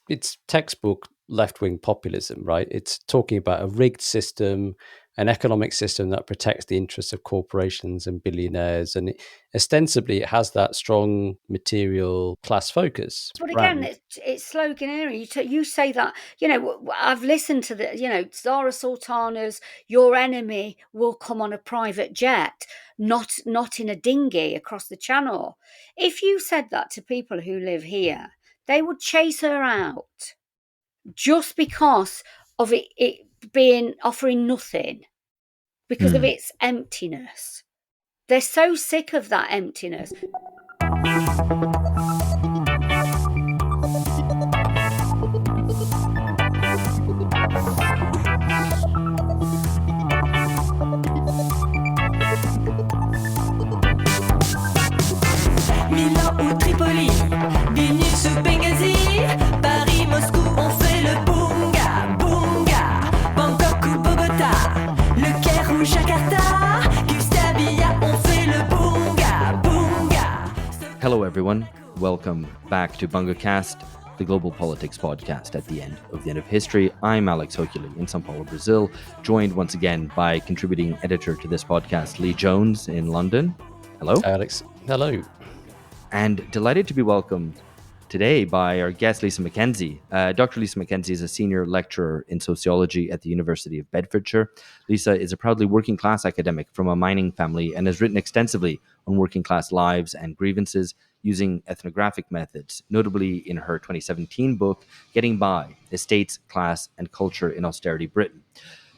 it's textbook left-wing populism, right? It's talking about a rigged system, an economic system that protects the interests of corporations and billionaires, and ostensibly it has that strong material class focus. But again, Brand. it's sloganeering. You say that, I've listened to Zara Sultana's "Your enemy will come on a private jet, not in a dinghy across the channel." If you said that to people who live here, they would chase her out just because of it being offering nothing, because of its emptiness. They're so sick of that emptiness. Milan ou Tripoli, Vilnius ou Benghazi, Paris, Moscou, on fait le boonga, boonga. Bangkok ou Bogota, Le Caire ou Jakarta, Gustavia, on fait le boonga, boonga. Hello, everyone. Welcome back to BungaCast, the global politics podcast at the end of history. I'm Alex Hochuli in São Paulo, Brazil, joined once again by contributing editor to this podcast, Lee Jones in London. Hello. Alex, hello. And delighted to be welcomed today by our guest, Lisa McKenzie. Dr. Lisa McKenzie is a senior lecturer in sociology at the University of Bedfordshire. Lisa is a proudly working class academic from a mining family and has written extensively on working class lives and grievances using ethnographic methods, notably in her 2017 book, Getting By, Estates, Class and Culture in Austerity Britain.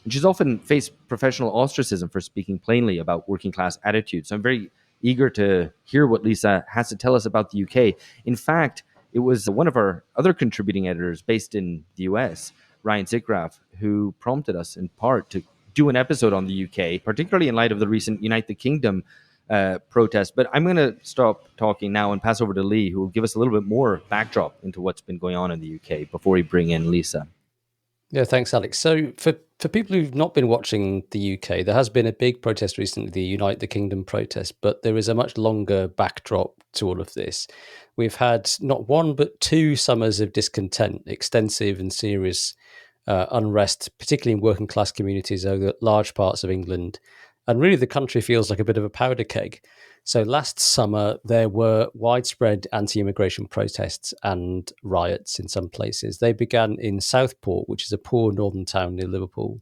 And she's often faced professional ostracism for speaking plainly about working class attitudes. So I'm very eager to hear what Lisa has to tell us about the UK. In fact, it was one of our other contributing editors based in the US, Ryan Zickgraf, who prompted us in part to do an episode on the UK, particularly in light of the recent Unite the Kingdom protest. But I'm going to stop talking now and pass over to Lee, who will give us a little bit more backdrop into what's been going on in the UK before we bring in Lisa. Yeah, thanks, Alex. So for people who've not been watching the UK, there has been a big protest recently, the Unite the Kingdom protest, but there is a much longer backdrop to all of this. We've had not one, but two summers of discontent, extensive and serious unrest, particularly in working class communities over large parts of England. And really the country feels like a bit of a powder keg. So last summer, there were widespread anti-immigration protests and riots in some places. They began in Southport, which is a poor northern town near Liverpool,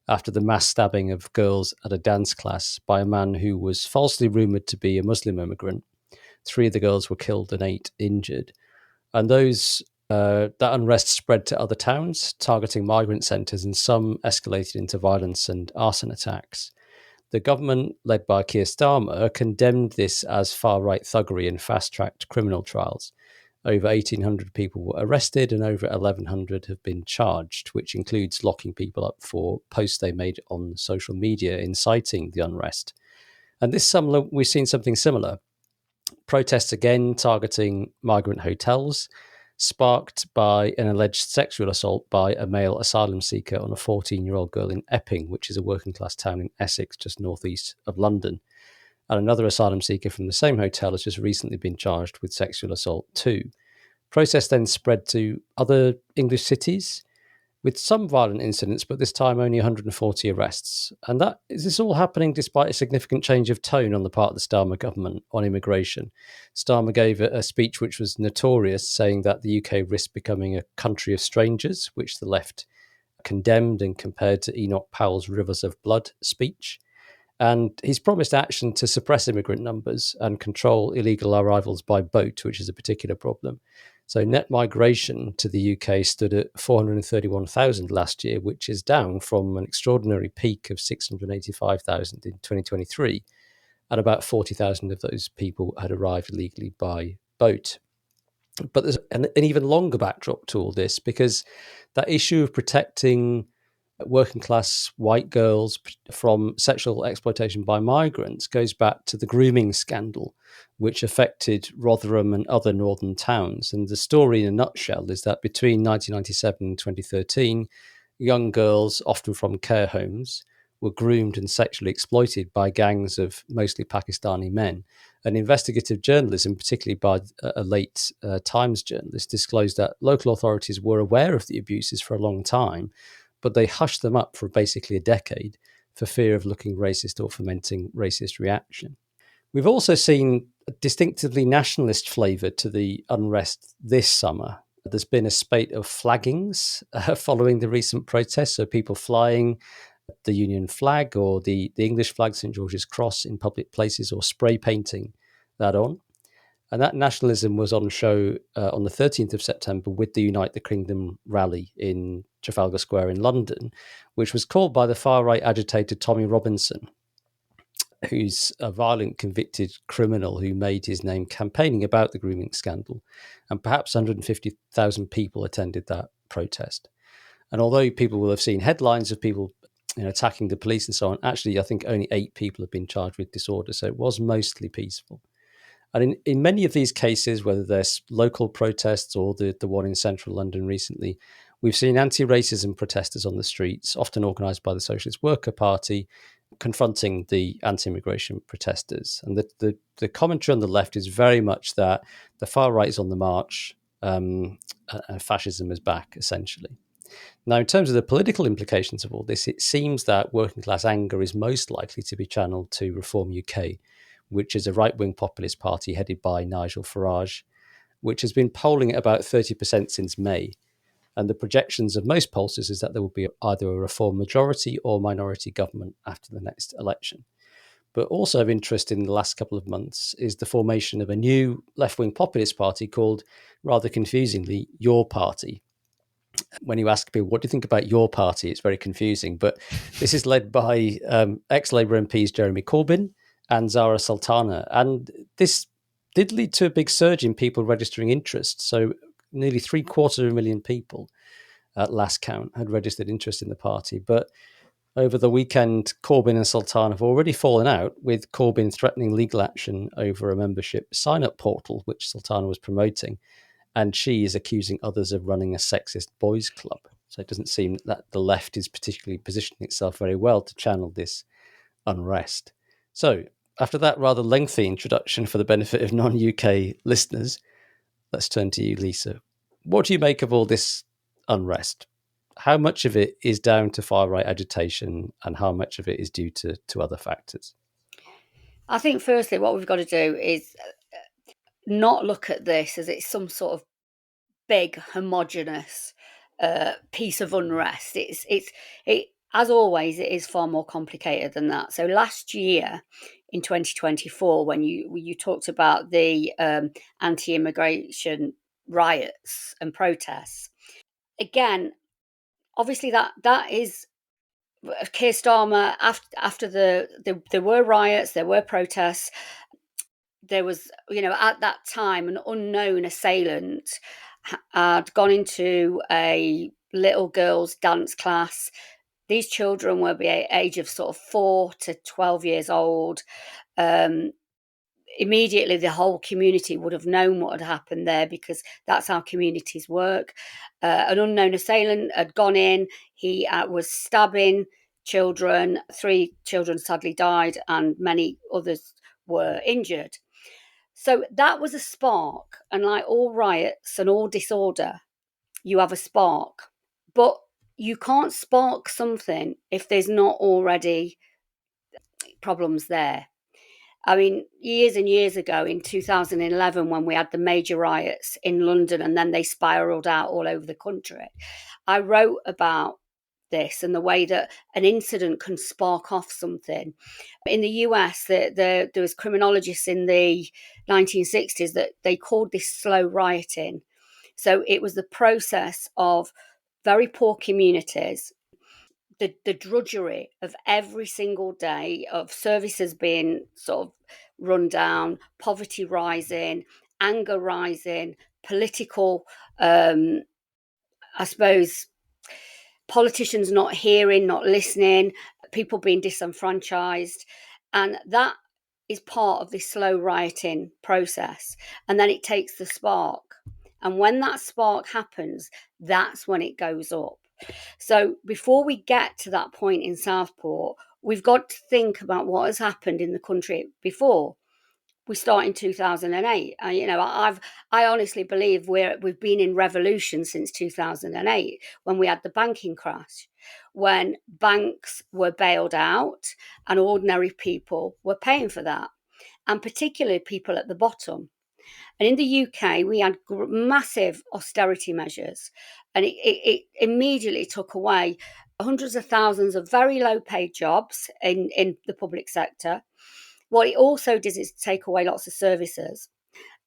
after the mass stabbing of girls at a dance class by a man who was falsely rumoured to be a Muslim immigrant. 3 of the girls were killed and 8 injured. And that unrest spread to other towns, targeting migrant centres, and some escalated into violence and arson attacks. The government, led by Keir Starmer, condemned this as far-right thuggery and fast-tracked criminal trials. Over 1,800 people were arrested and over 1,100 have been charged, which includes locking people up for posts they made on social media inciting the unrest. And this summer, we've seen something similar. Protests again targeting migrant hotels, sparked by an alleged sexual assault by a male asylum seeker on a 14-year-old girl in Epping, which is a working-class town in Essex, just northeast of London. And another asylum seeker from the same hotel has just recently been charged with sexual assault too. Protests then spread to other English cities, with some violent incidents, but this time only 140 arrests. And that is this all happening despite a significant change of tone on the part of the Starmer government on immigration. Starmer gave a speech which was notorious, saying that the UK risked becoming a country of strangers, which the left condemned and compared to Enoch Powell's Rivers of Blood speech. And he's promised action to suppress immigrant numbers and control illegal arrivals by boat, which is a particular problem. So net migration to the UK stood at 431,000 last year, which is down from an extraordinary peak of 685,000 in 2023. And about 40,000 of those people had arrived illegally by boat. But there's an even longer backdrop to all this, because that issue of protecting working class white girls from sexual exploitation by migrants goes back to the grooming scandal, which affected Rotherham and other northern towns. And the story in a nutshell is that between 1997 and 2013, young girls, often from care homes, were groomed and sexually exploited by gangs of mostly Pakistani men. And investigative journalism, particularly by a late Times journalist, disclosed that local authorities were aware of the abuses for a long time, but they hushed them up for basically a decade for fear of looking racist or fomenting racist reaction. We've also seen a distinctively nationalist flavour to the unrest this summer. There's been a spate of flaggings following the recent protests, so people flying the Union flag or the English flag, St George's Cross, in public places, or spray painting that on. And that nationalism was on show on the 13th of September with the Unite the Kingdom rally in Trafalgar Square in London, which was called by the far-right agitator Tommy Robinson, who's a violent convicted criminal who made his name campaigning about the grooming scandal. And perhaps 150,000 people attended that protest. And although people will have seen headlines of people attacking the police and so on, actually, I think only 8 people have been charged with disorder. So it was mostly peaceful. And in many of these cases, whether there's local protests or the one in central London recently, we've seen anti-racism protesters on the streets, often organised by the Socialist Worker Party, confronting the anti-immigration protesters. And the commentary on the left is very much that the far right is on the march, and fascism is back, essentially. Now, in terms of the political implications of all this, it seems that working class anger is most likely to be channeled to Reform UK, which is a right-wing populist party headed by Nigel Farage, which has been polling at about 30% since May. And the projections of most pollsters is that there will be either a Reform majority or minority government after the next election. But also of interest in the last couple of months is the formation of a new left-wing populist party called, rather confusingly, Your Party. When you ask people, what do you think about your party? It's very confusing. But this is led by ex-Labour MPs Jeremy Corbyn and Zara Sultana. And this did lead to a big surge in people registering interest. So nearly 750,000 people at last count had registered interest in the party. But over the weekend, Corbyn and Sultana have already fallen out, with Corbyn threatening legal action over a membership sign-up portal, which Sultana was promoting. And she is accusing others of running a sexist boys' club. So it doesn't seem that the left is particularly positioning itself very well to channel this unrest. So after that rather lengthy introduction for the benefit of non-UK listeners, let's turn to you, Lisa. What do you make of all this unrest? How much of it is down to far-right agitation and how much of it is due to other factors? I think firstly what we've got to do is not look at this as it's some sort of big homogenous piece of unrest. It as always, it is far more complicated than that. So last year in 2024, when you talked about the anti-immigration riots and protests, again, obviously that is Keir Starmer. After there were riots, there were protests. There was, at that time, an unknown assailant had gone into a little girl's dance class. These children were the age of sort of 4 to 12 years old. Immediately, the whole community would have known what had happened there, because that's how communities work. An unknown assailant had gone in. He was stabbing children. 3 children sadly died, and many others were injured. So that was a spark. And like all riots and all disorder, you have a spark. But you can't spark something if there's not already problems there. I mean, years and years ago in 2011, when we had the major riots in London and then they spiraled out all over the country, I wrote about this and the way that an incident can spark off something. In the US, there was criminologists in the 1960s that they called this slow rioting. So it was the process of very poor communities, the drudgery of every single day of services being sort of run down, poverty rising, anger rising, political, I suppose, politicians not hearing, not listening, people being disenfranchised. And that is part of this slow rioting process. And then it takes the spark. And when that spark happens, that's when it goes up. So before we get to that point in Southport, we've got to think about what has happened in the country before. we start in 2008. I honestly believe we've been in revolution since 2008, when we had the banking crash, when banks were bailed out and ordinary people were paying for that, and particularly people at the bottom. And in the UK, we had massive austerity measures, and it immediately took away hundreds of thousands of very low paid jobs in the public sector. What it also did is take away lots of services.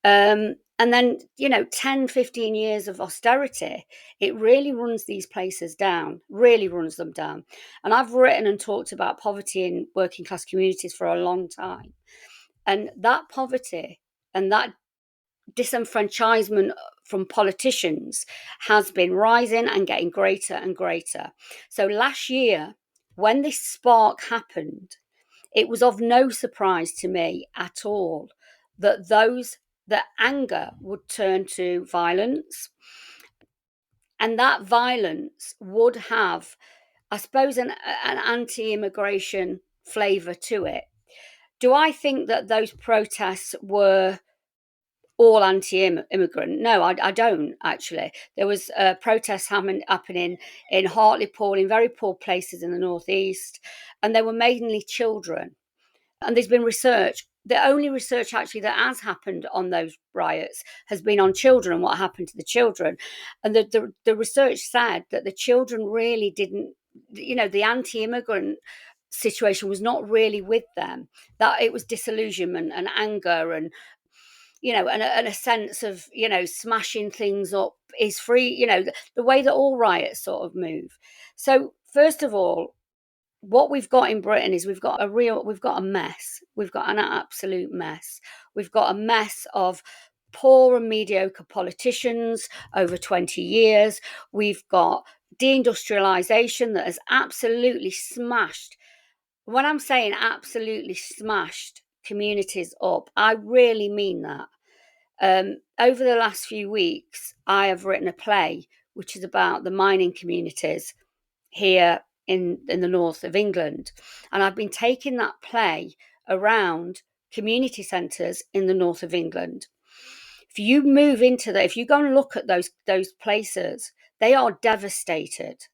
And then, 10, 15 years of austerity, it really runs these places down, really runs them down. And I've written and talked about poverty in working class communities for a long time. And that poverty and that disenfranchisement from politicians has been rising and getting greater and greater. So last year, when this spark happened, it was of no surprise to me at all that that anger would turn to violence, and that violence would have, I suppose, an anti-immigration flavour to it. Do I think that those protests were all anti-immigrant? No, I don't, actually. There was protests happening in Hartlepool, in very poor places in the northeast, and they were mainly children. And there's been research. The only research actually that has happened on those riots has been on children and what happened to the children. And the research said that the children really didn't, the anti-immigrant situation was not really with them, that it was disillusionment and anger and and a sense of smashing things up is free, the way that all riots sort of move. So first of all, what we've got in Britain is we've got a mess. We've got an absolute mess. We've got a mess of poor and mediocre politicians over 20 years. We've got deindustrialization that has absolutely smashed. When I'm saying absolutely smashed communities up, I really mean that. Over the last few weeks, I have written a play which is about the mining communities here in the north of England. And I've been taking that play around community centres in the north of England. If you move into if you go and look at those places, they are devastated.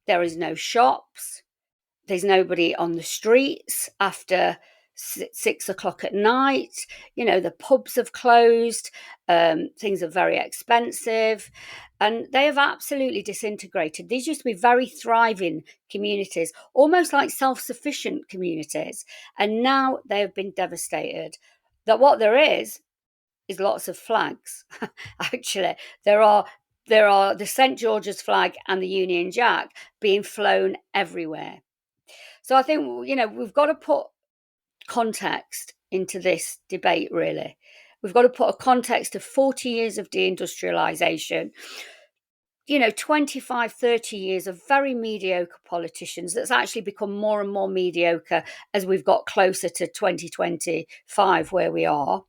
There is no shops. There's nobody on the streets after 6 o'clock at night. The pubs have closed. Things are very expensive, and they have absolutely disintegrated. These used to be very thriving communities, almost like self-sufficient communities, and now they have been devastated. That what there is lots of flags. Actually, there are the St. George's flag and the Union Jack being flown everywhere. So I think, we've got to put context into this debate, really. We've got to put a context of 40 years of deindustrialization, 25, 30 years of very mediocre politicians that's actually become more and more mediocre as we've got closer to 2025 where we are.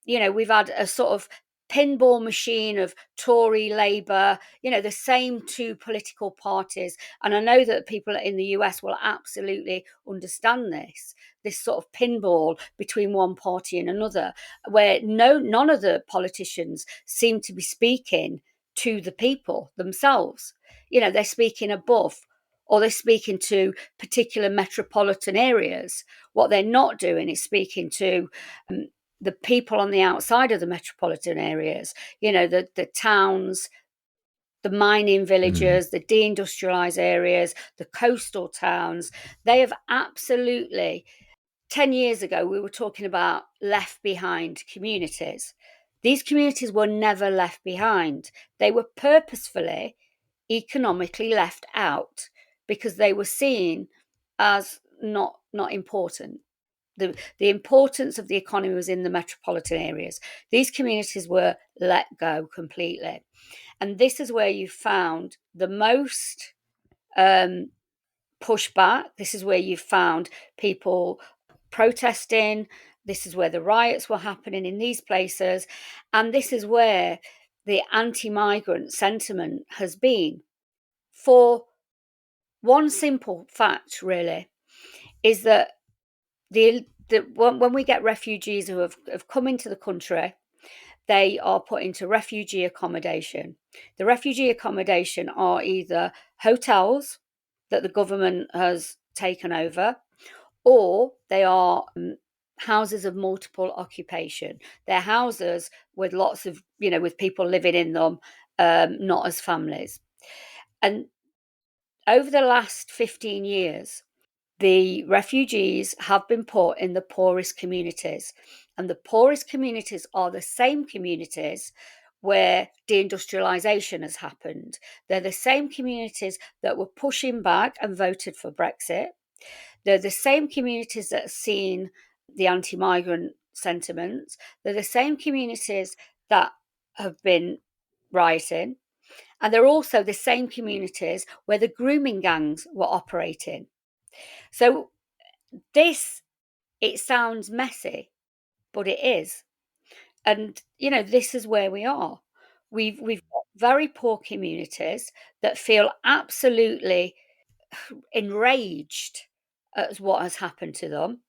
We've had a sort of pinball machine of Tory, Labour, the same two political parties. And I know that people in the US will absolutely understand this sort of pinball between one party and another, where none of the politicians seem to be speaking to the people themselves. They're speaking above, or they're speaking to particular metropolitan areas. What they're not doing is speaking to the people on the outside of the metropolitan areas, the towns, the mining villages, the deindustrialized areas, the coastal towns. They have absolutely, 10 years ago, we were talking about left behind communities. These communities were never left behind. They were purposefully economically left out because they were seen as not important. The importance of the economy was in the metropolitan areas. These communities were let go completely. And this is where you found the most pushback. This is where you found people protesting. This is where the riots were happening in these places. And this is where the anti-migrant sentiment has been. For one simple fact, really, is that the when we get refugees who have come into the country, they are put into refugee accommodation. The refugee accommodation are either hotels that the government has taken over, or they are houses of multiple occupation. They're houses with lots of, with people living in them, not as families. And over the last 15 years, the refugees have been put in the poorest communities. And the poorest communities are the same communities where deindustrialization has happened. They're the same communities that were pushing back and voted for Brexit. They're the same communities that have seen the anti-migrant sentiments. They're the same communities that have been rioting. And they're also the same communities where the grooming gangs were operating. So it sounds messy, but it is. And, this is where we are. We've got very poor communities that feel absolutely enraged at what has happened to them.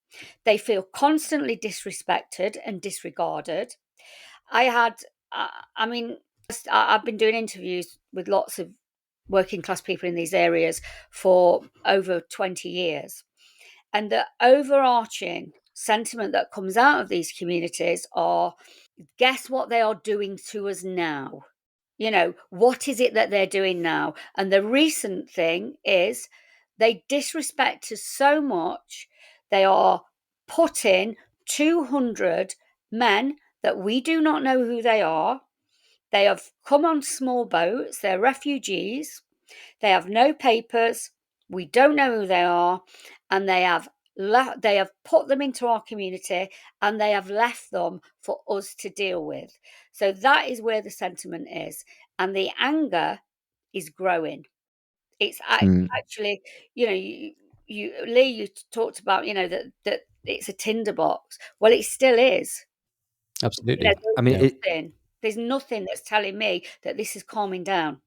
They feel constantly disrespected and disregarded. I mean, I've been doing interviews with lots of working class people in these areas for over 20 years. And the overarching sentiment that comes out of these communities are, guess what they are doing to us now? What is it that they're doing now? And the recent thing is they disrespect us so much. They are putting 200 men that we do not know who they are. They have come on small boats. They're refugees. They have no papers. We don't know who they are. And they have put them into our community and they have left them for us to deal with. So that is where the sentiment is. And the anger is growing. It's actually, Lee, you talked about, that it's a tinderbox. Well, it still is. Absolutely. I mean, there's nothing that's telling me that this is calming down.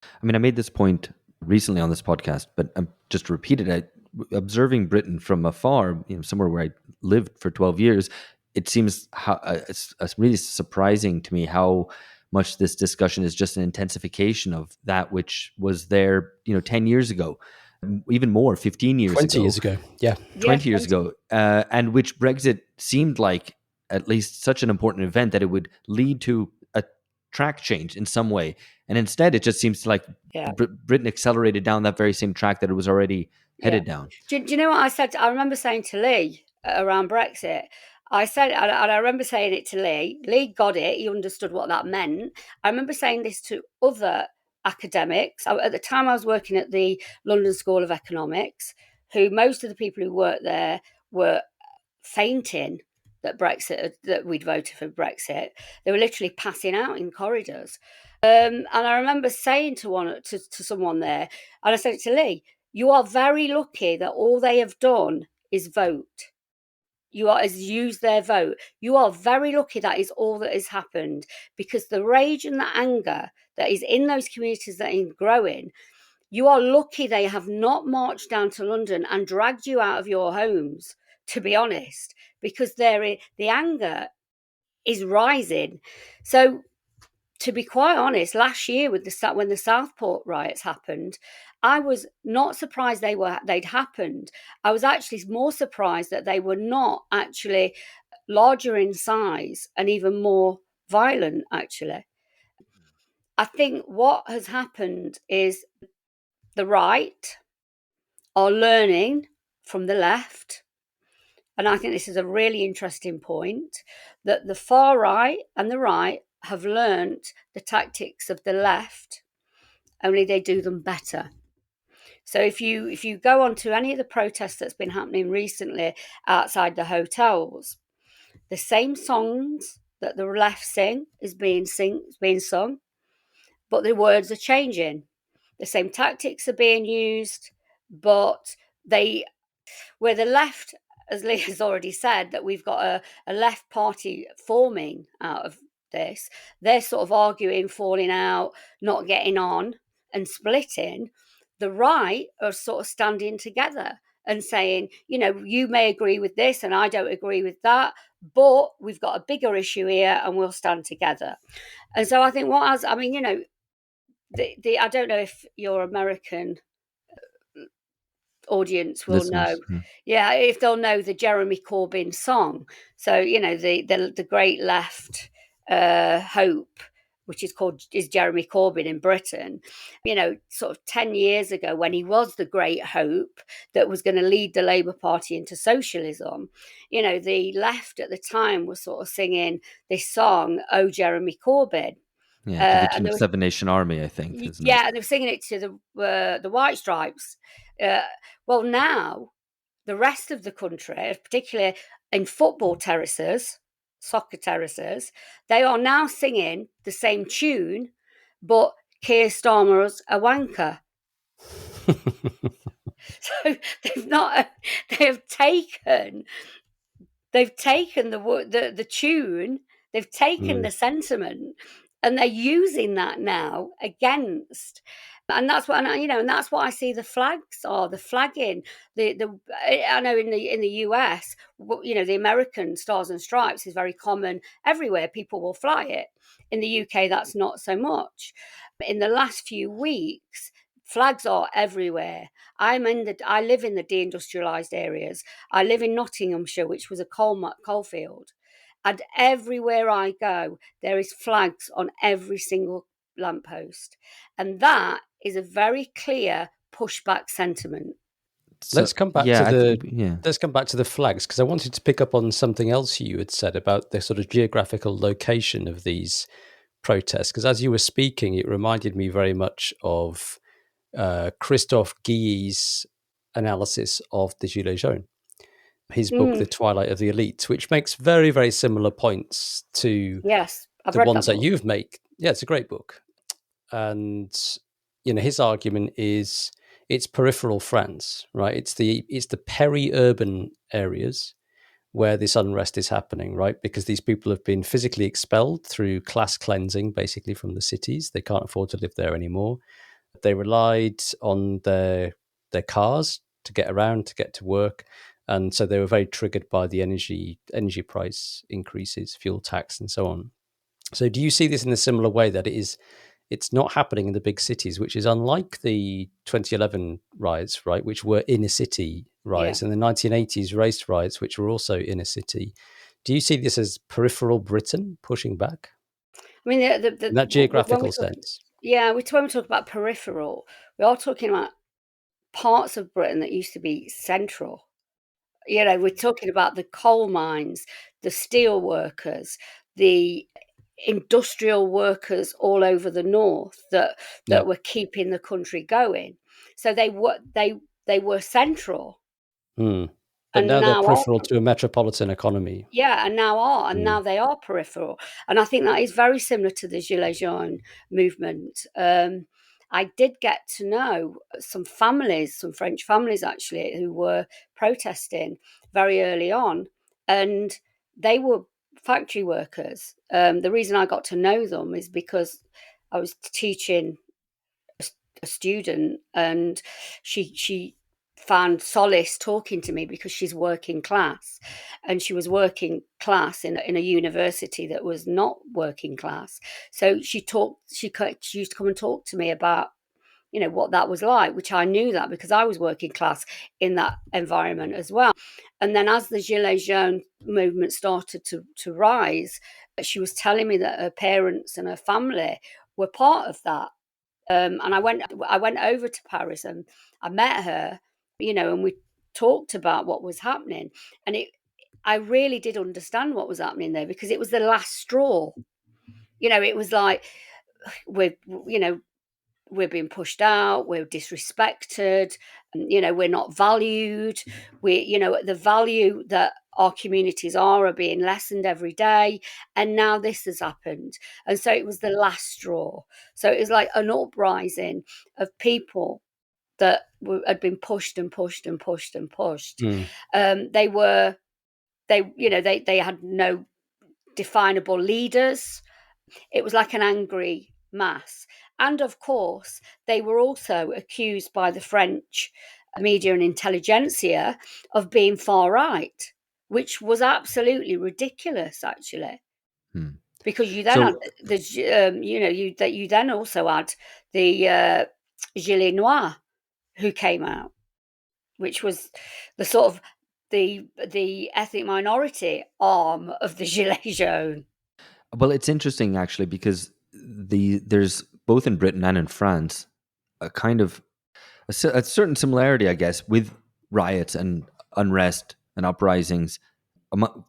I mean, I made this point recently on this podcast, but just to repeat it, observing Britain from afar, somewhere where I lived for 12 years, it seems it's really surprising to me how much this discussion is just an intensification of that which was there, 10 years ago, even more, 15 years 20 ago. years ago, yeah. 20 years ago, and which Brexit seemed like at least such an important event that it would lead to a track change in some way. And instead, it just seems like Britain accelerated down that very same track that it was already headed down. Do you know what I said? I remember saying to Lee around Brexit, I said, and I remember saying it to Lee. Lee got it. He understood what that meant. I remember saying this to other academics. At the time, I was working at the London School of Economics, who most of the people who worked there were fainting that we'd voted for Brexit. They were literally passing out in corridors. And I remember saying to someone there, and I said it to Lee, you are very lucky that all they have done is vote. Is use their vote. You are very lucky that is all that has happened, because the rage and the anger that is in those communities that is growing, you are lucky they have not marched down to London and dragged you out of your homes, to be honest, because the anger is rising. So, to be quite honest, last year when the Southport riots happened, I was not surprised they'd happened. I was actually more surprised that they were not actually larger in size and even more violent, actually. I think what has happened is the right are learning from the left. And I think this is a really interesting point, that the far right and the right have learnt the tactics of the left, only they do them better. So if you go on to any of the protests that's been happening recently outside the hotels, the same songs that the left sing is being sung, but the words are changing. The same tactics are being used, but where the left, as Lee has already said, that we've got a left party forming out of this, they're sort of arguing, falling out, not getting on and splitting. The right are sort of standing together and saying, you may agree with this and I don't agree with that, but we've got a bigger issue here and we'll stand together. And so I think I don't know if your American audience will Listeners, know, if they'll know the Jeremy Corbyn song. So the great left hope, which is Jeremy Corbyn in Britain. Sort of 10 years ago, when he was the great hope that was going to lead the Labour Party into socialism, the left at the time was sort of singing this song, "Oh, Jeremy Corbyn." Yeah, to the tune of Seven Nation Army, I think, isn't it? Yeah, and they were singing it to the White Stripes. Well, now the rest of the country, particularly in football terraces, soccer terraces, they are now singing the same tune, but Keir Starmer's a wanker. So they have taken the tune, they've taken the sentiment, and they're using that now against. And that's what and that's what I see the flags are, the flagging. I know in the US, the American Stars and Stripes is very common everywhere. People will fly it. In the UK, that's not so much. In the last few weeks, flags are everywhere. I live in the deindustrialized areas. I live in Nottinghamshire, which was a coal field. And everywhere I go, there is flags on every single lamppost. And that is a very clear pushback sentiment. Let's come back to the flags, because I wanted to pick up on something else you had said about the sort of geographical location of these protests. Because as you were speaking, it reminded me very much of Christophe Guilly's analysis of the Gilets jaunes, his book, The Twilight of the Elite, which makes very, very similar points to the ones that you've made. Yeah, it's a great book. And, his argument is it's peripheral France, right? It's the peri-urban areas where this unrest is happening, right? Because these people have been physically expelled through class cleansing, basically, from the cities. They can't afford to live there anymore. They relied on their cars to get around, to get to work. And so they were very triggered by the energy price increases, fuel tax, and so on. So do you see this in a similar way, that it's not happening in the big cities, which is unlike the 2011 riots, right, which were inner city riots, and the 1980s race riots, which were also inner city. Do you see this as peripheral Britain pushing back? I mean, in that geographical sense. Yeah, when we talk about peripheral, we are talking about parts of Britain that used to be central. We're talking about the coal mines, the steel workers, the industrial workers all over the north that were keeping the country going. So they were central. But now they're peripheral to a metropolitan economy. Yeah, and now they are peripheral. And I think that is very similar to the Gilets jaunes movement. I did get to know some French families actually, who were protesting very early on, and they were factory workers. The reason I got to know them is because I was teaching a student, and she found solace talking to me because she's working class, and she was working class in a university that was not working class. So she used to come and talk to me about what that was like, which I knew that because I was working class in that environment as well. And then as the Gilets jaunes movement started to rise, she was telling me that her parents and her family were part of that. And I went over to Paris and I met her, and we talked about what was happening. And I really did understand what was happening there, because it was the last straw. It was like, we're being pushed out, we're disrespected, we're not valued. The value that our communities are being lessened every day. And now this has happened. And so it was the last straw. So it was like an uprising of people that had been pushed and pushed and pushed and pushed. They had no definable leaders. It was like an angry mass. And of course, they were also accused by the French media and intelligentsia of being far right, which was absolutely ridiculous, actually. Because you then had you then also had the Gilets Noirs who came out, which was the sort of the ethnic minority arm of the Gilets jaunes. Well, it's interesting actually because there's both in Britain and in France a kind of a certain similarity, I guess, with riots and unrest and uprisings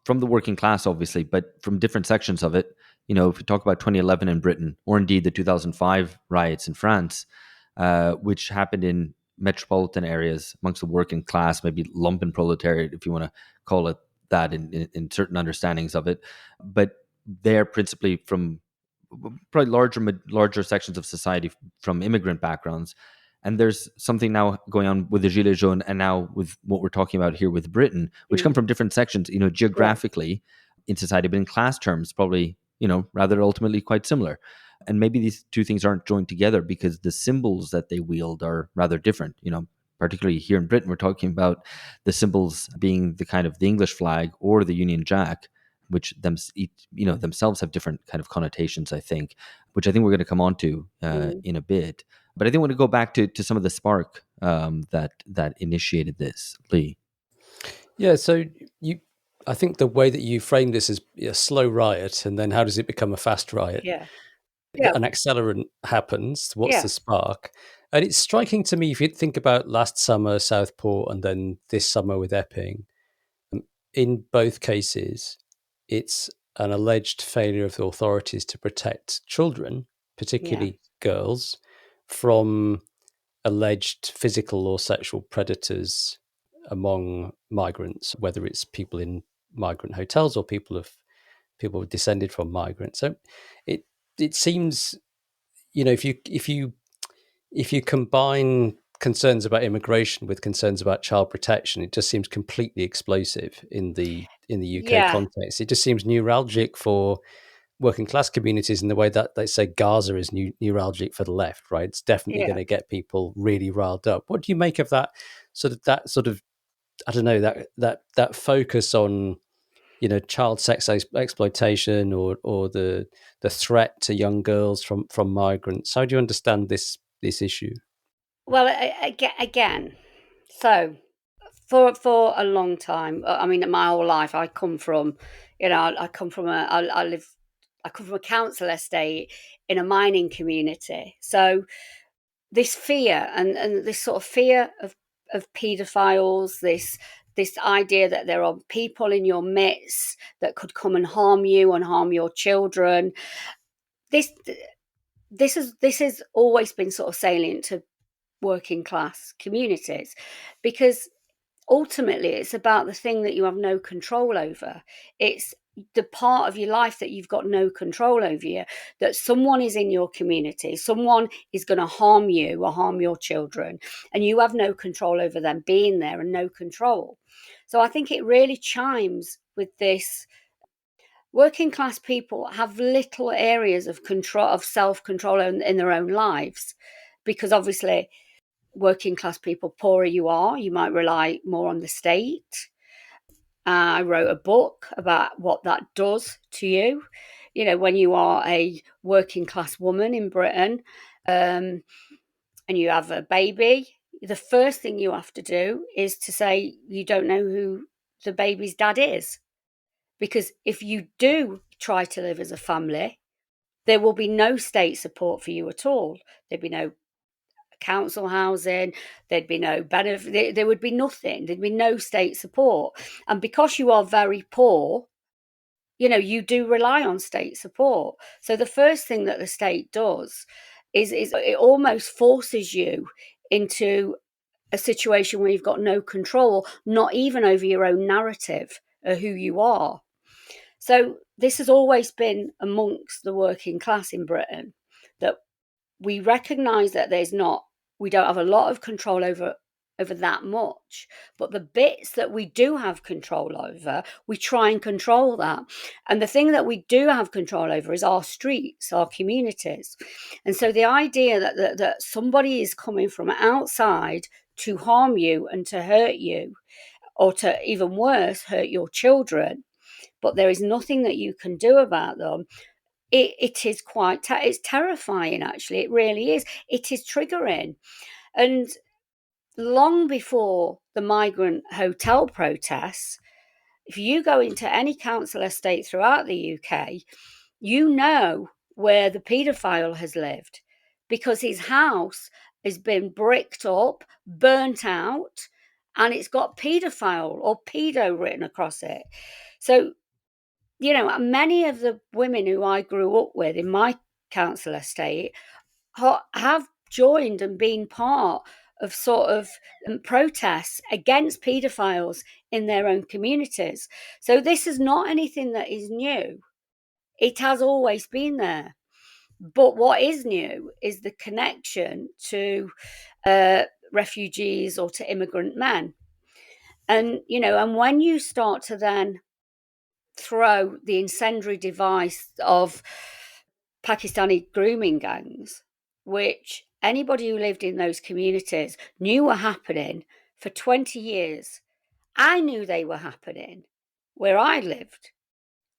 from the working class, obviously, but from different sections of it. You know, if we talk about 2011 in Britain, or indeed the 2005 riots in France, which happened in metropolitan areas amongst the working class, maybe lumpen proletariat, if you want to call it that, in certain understandings of it, but they're principally from probably larger sections of society from immigrant backgrounds. And there's something now going on with the Gilets jaunes and now with what we're talking about here with Britain, which come from different sections, you know, geographically in society, but in class terms, probably, you know, rather ultimately quite similar. And maybe these two things aren't joined together because the symbols that they wield are rather different. You know, particularly here in Britain, we're talking about the symbols being the kind of the English flag or the Union Jack, which themselves have different kind of connotations, I think, which I think we're going to come on to in a bit. But I think I want to go back to some of the spark that initiated this, Lee. Yeah, so I think the way that you frame this is a slow riot, and then how does it become a fast riot? Yeah. An accelerant happens. What's the spark? And it's striking to me, if you think about last summer, Southport, and then this summer with Epping, in both cases, it's an alleged failure of the authorities to protect children, particularly girls, from alleged physical or sexual predators among migrants, whether it's people in migrant hotels or people descended from migrants. So it seems, you know, if you combine concerns about immigration with concerns about child protection, it just seems completely explosive in the UK context. It just seems neuralgic for working class communities in the way that they say Gaza is neuralgic for the left, right? It's definitely going to get people really riled up. What do you make of that sort of I don't know, that focus on, you know, child sex exploitation or the threat to young girls from migrants? How do you understand this issue? Well, again, so for a long time, I mean, my whole life, I come from, you know, I come from a council estate in a mining community. So this fear and this sort of fear of paedophiles, this idea that there are people in your midst that could come and harm you and harm your children. This has always been sort of salient to working class communities, because ultimately it's about the thing that you have no control over. It's the part of your life that you've got no control over, you, that someone is in your community, someone is going to harm you or harm your children, and you have no control over them being there and no control. So I think it really chimes with this. Working class people have little areas of control, of self-control in their own lives, because obviously working class people, poorer you are, you might rely more on the state. I wrote a book about what that does to you. You know, when you are a working class woman in Britain, and you have a baby, the first thing you have to do is to say you don't know who the baby's dad is. Because if you do try to live as a family, there will be no state support for you at all. There'd be no council housing, there'd be no benefit, there would be nothing, there'd be no state support. And because you are very poor, you know, you do rely on state support. So the first thing that the state does is it almost forces you into a situation where you've got no control, not even over your own narrative of who you are. So this has always been amongst the working class in Britain, that we recognise that we don't have a lot of control over that much, but the bits that we do have control over, we try and control that. And the thing that we do have control over is our streets, our communities. And so the idea that somebody is coming from outside to harm you and to hurt you, or to, even worse, hurt your children, but there is nothing that you can do about them. It is quite, it's terrifying, actually. It really is. It is triggering. And long before the migrant hotel protests, if you go into any council estate throughout the UK, you know where the paedophile has lived, because his house has been bricked up, burnt out, and it's got paedophile or pedo written across it. So, you know, many of the women who I grew up with in my council estate have joined and been part of sort of protests against paedophiles in their own communities. So this is not anything that is new. It has always been there. But what is new is the connection to refugees or to immigrant men. And, you know, and when you start to then throw the incendiary device of Pakistani grooming gangs, which anybody who lived in those communities knew were happening for 20 years. I knew they were happening where I lived.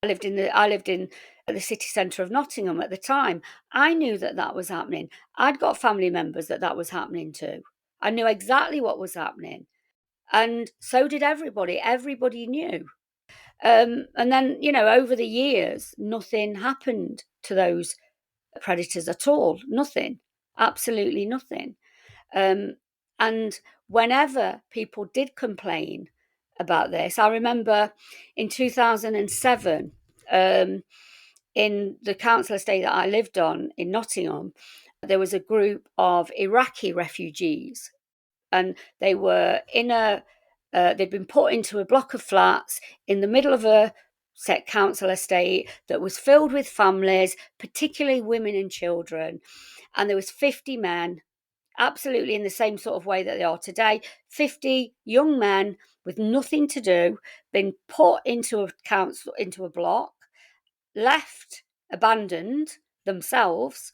I lived in the city centre of Nottingham at the time. I knew that was happening. I'd got family members that was happening to. I knew exactly what was happening. And so did everybody. Everybody knew. And then, you know, over the years, nothing happened to those predators at all. Nothing. Absolutely nothing. And whenever people did complain about this, I remember in 2007, in the council estate that I lived on in Nottingham, there was a group of Iraqi refugees, and they were they'd been put into a block of flats in the middle of a set council estate that was filled with families, particularly women and children. And there was 50 men, absolutely in the same sort of way that they are today, 50 young men with nothing to do, been put into a block, left abandoned themselves,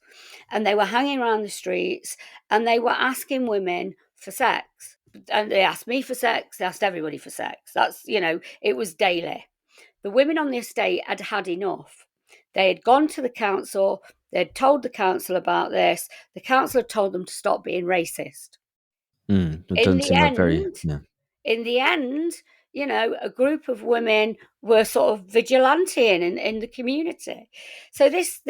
and they were hanging around the streets, and they were asking women for sex. And they asked me for sex, they asked everybody for sex. That's, you know, it was daily. The women on the estate had had enough. They had gone to the council, they had told the council about this, the council had told them to stop being racist. It doesn't seem like very, yeah. In the end, you know, a group of women were sort of vigilanting in the community. So this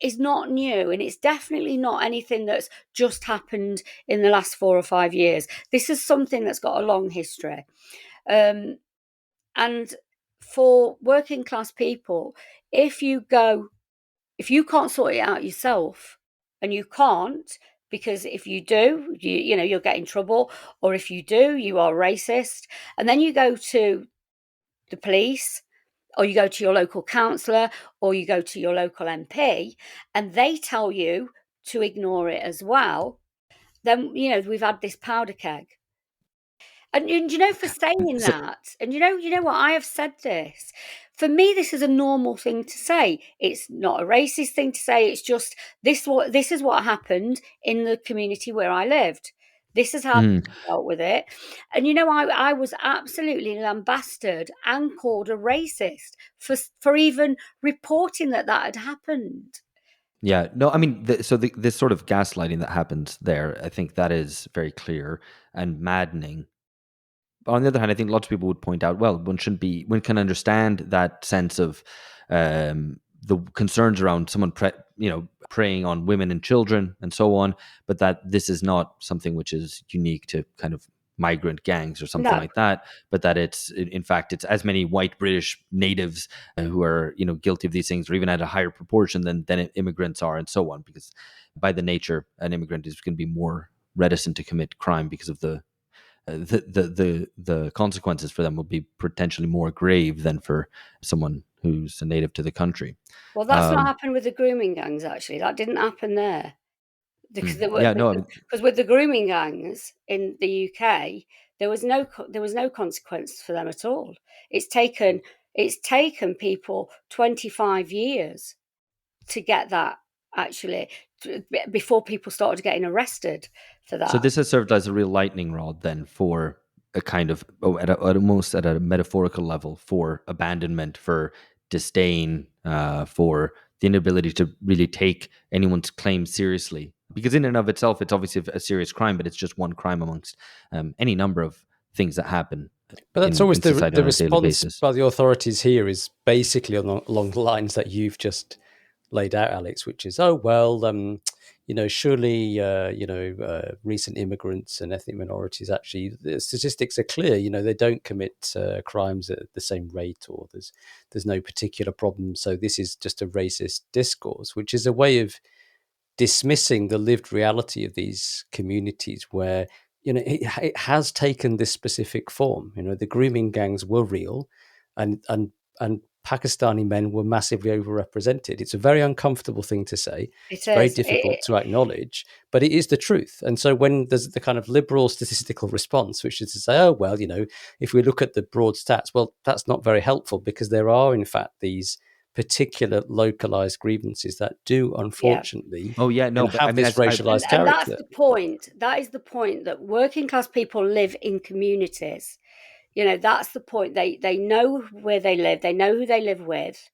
is not new, and it's definitely not anything that's just happened in the last 4 or 5 years. This is something that's got a long history. And for working class people, if you can't sort it out yourself, and you can't, because if you do, you know, you'll get in trouble, or if you do, you are racist, and then you go to the police, or you go to your local councillor, or you go to your local MP, and they tell you to ignore it as well, then, you know, we've had this powder keg. And you know, for saying that, and you know what, I have said this. For me, this is a normal thing to say. It's not a racist thing to say. It's just this is what happened in the community where I lived. This is how I dealt with it. And you know, I was absolutely lambasted and called a racist for even reporting that had happened. Yeah, no, I mean, this sort of gaslighting that happens there, I think that is very clear and maddening. But on the other hand, I think lots of people would point out, well, one can understand that sense of the concerns around someone, preying on women and children and so on, but that this is not something which is unique to kind of migrant gangs or something like that, but that in fact it's as many white British natives who are, you know, guilty of these things, or even at a higher proportion than immigrants are, and so on, because by the nature an immigrant is going to be more reticent to commit crime because of the consequences for them will be potentially more grave than for someone who's a native to the country. Well, that's not happened with the grooming gangs, actually. That didn't happen there. Because with the grooming gangs in the UK, there was no consequence for them at all. It's taken people 25 years to get that, actually, before people started getting arrested for that. So this has served as a real lightning rod then for a kind of, almost at a metaphorical level, for abandonment, for disdain, for the inability to really take anyone's claim seriously. Because in and of itself, it's obviously a serious crime, but it's just one crime amongst any number of things that happen But that's in always society the on a daily response basis. by the authorities here is basically along the lines that you've just laid out, Alex, which is, oh well, surely recent immigrants and ethnic minorities, actually the statistics are clear. They don't commit crimes at the same rate, or there's no particular problem. So this is just a racist discourse, which is a way of dismissing the lived reality of these communities where it has taken this specific form. The grooming gangs were real, and Pakistani men were massively overrepresented. It's a very uncomfortable thing to say. It's very difficult to acknowledge, but it is the truth. And so when there's the kind of liberal statistical response, which is to say, oh well, if we look at the broad stats, well, that's not very helpful, because there are in fact these particular localized grievances that do unfortunately have this racialized character. And that's the point. That is the point, that working class people live in communities. That's the point. They know where they live, they know who they live with.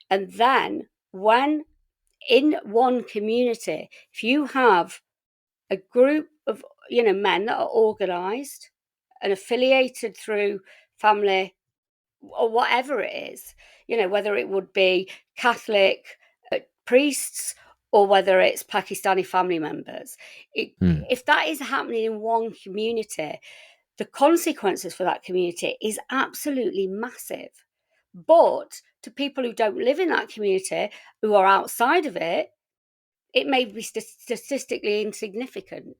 And then when in one community, if you have a group of men that are organized and affiliated through family or whatever it is, whether it would be Catholic priests or whether it's Pakistani family members, if that is happening in one community, the consequences for that community is absolutely massive. But to people who don't live in that community, who are outside of it, it may be statistically insignificant.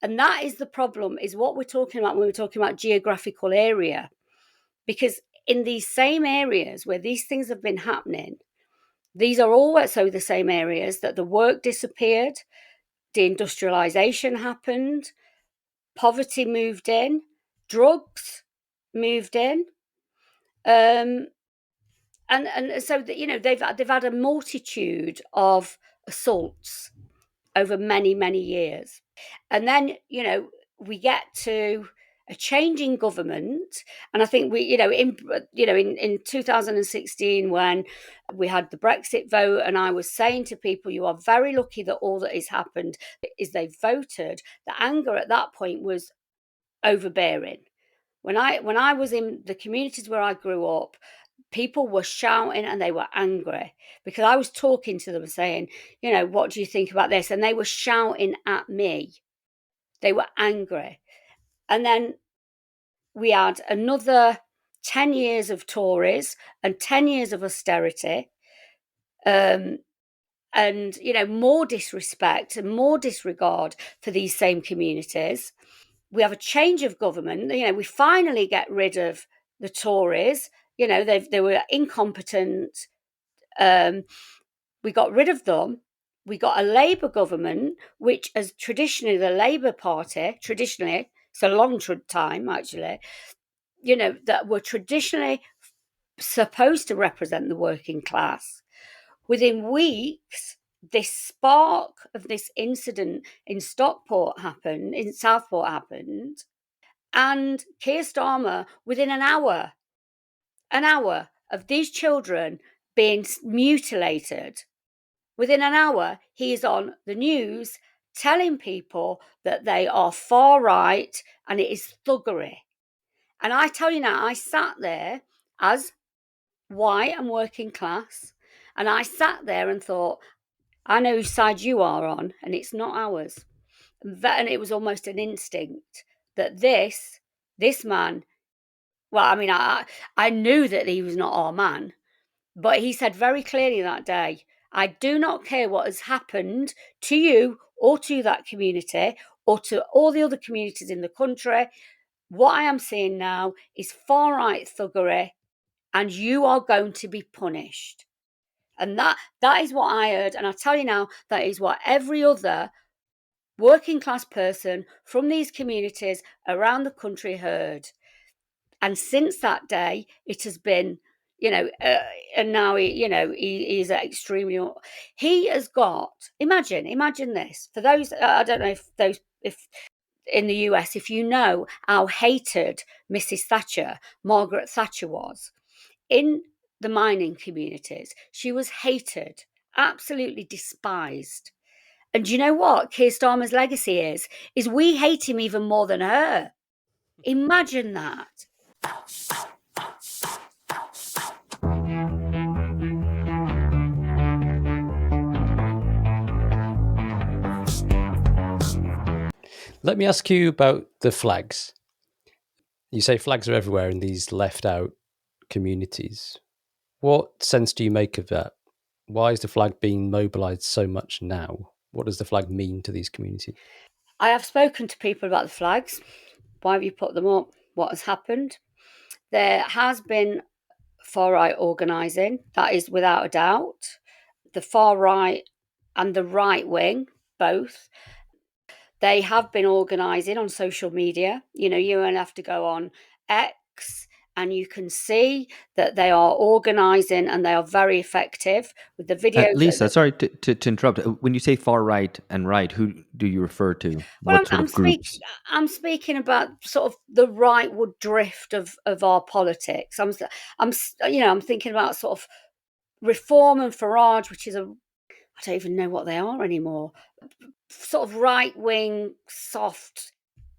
And that is the problem, is what we're talking about when we're talking about geographical area. Because in these same areas where these things have been happening, these are also the same areas that the work disappeared, deindustrialization happened, poverty moved in, drugs moved in, and so that, they've had a multitude of assaults over many, many years. And then we get to a changing government, and I think in 2016, when we had the Brexit vote, and I was saying to people, you are very lucky that all that has happened is they voted. The anger at that point was overbearing. When I was in the communities where I grew up, people were shouting and they were angry, because I was talking to them saying, what do you think about this? And they were shouting at me. They were angry. And then we had another 10 years of Tories and 10 years of austerity, and more disrespect and more disregard for these same communities. We have a change of government. We finally get rid of the Tories. They were incompetent. We got rid of them. We got a Labour government, which as traditionally the Labour Party, it's a long time actually, that were traditionally supposed to represent the working class. Within weeks, this spark of this incident in Southport happened, and Keir Starmer, within an hour of these children being mutilated, within an hour, he is on the news telling people that they are far right and it is thuggery. And I tell you now, I sat there as white and working class, and I sat there and thought, I know whose side you are on, and it's not ours. And it was almost an instinct that this man, well, I mean, I knew that he was not our man, but he said very clearly that day, I do not care what has happened to you or to that community or to all the other communities in the country. What I am seeing now is far right thuggery, and you are going to be punished. And that is what I heard. And I tell you now, that is what every other working class person from these communities around the country heard. And since that day, it has been and now he's extremely. He has got. Imagine this for those. I don't know if in the US, if you know how hated Mrs. Thatcher, Margaret Thatcher was in the mining communities. She was hated, absolutely despised. And do you know what Keir Starmer's legacy is we hate him even more than her. Imagine that. Let me ask you about the flags. You say flags are everywhere in these left out communities. What sense do you make of that? Why is the flag being mobilised so much now? What does the flag mean to these communities? I have spoken to people about the flags. Why have you put them up? What has happened? There has been far right organising, that is without a doubt. The far right and the right wing, both, they have been organising on social media. You only have to go on X and you can see that they are organising and they are very effective with the videos. Lisa, sorry to interrupt. When you say far right and right, who do you refer to? Well, What sort of groups? I'm speaking about sort of the rightward drift of our politics. I'm thinking about sort of Reform and Farage, which is I don't even know what they are anymore. Sort of right wing, soft,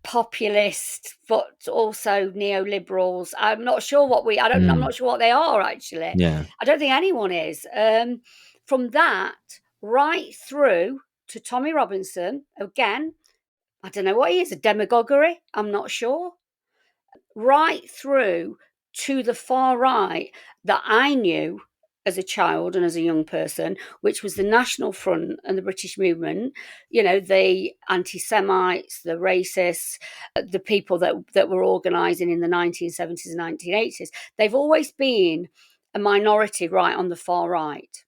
populist, but also neoliberals. I'm not sure I'm not sure what they are actually. Yeah. I don't think anyone is. From that right through to Tommy Robinson, again, I don't know what he is, a demagoguery, I'm not sure. Right through to the far right that I knew as a child and as a young person, which was the National Front and the British movement, the anti-Semites, the racists, the people that were organising in the 1970s and 1980s. They've always been a minority right on the far right.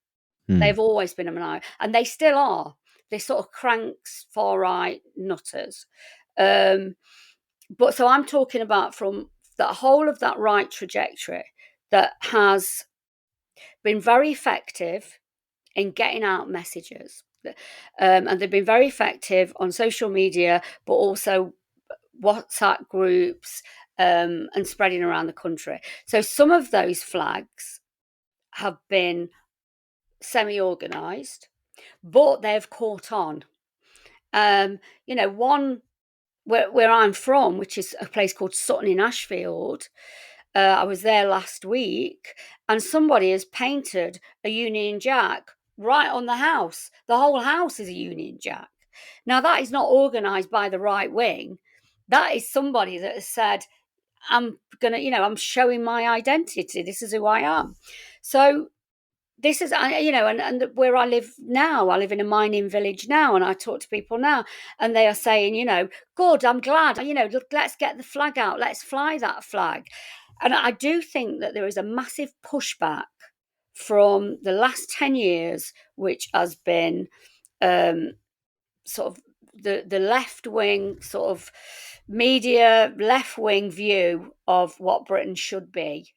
They've always been a minority, and they still are. They're sort of cranks, far right nutters. But so I'm talking about from the whole of that right trajectory that has been very effective in getting out messages. And they've been very effective on social media, but also WhatsApp groups and spreading around the country. So some of those flags have been semi-organised, but they've caught on. One where I'm from, which is a place called Sutton in Ashfield, I was there last week, and somebody has painted a Union Jack right on the house. The whole house is a Union Jack. Now, that is not organised by the right wing. That is somebody that has said, I'm showing my identity. This is who I am. So this is, and where I live now, I live in a mining village now, and I talk to people now, and they are saying, good, I'm glad, let's get the flag out, let's fly that flag. And I do think that there is a massive pushback from the last 10 years, which has been sort of the left-wing sort of media, left-wing view of what Britain should be.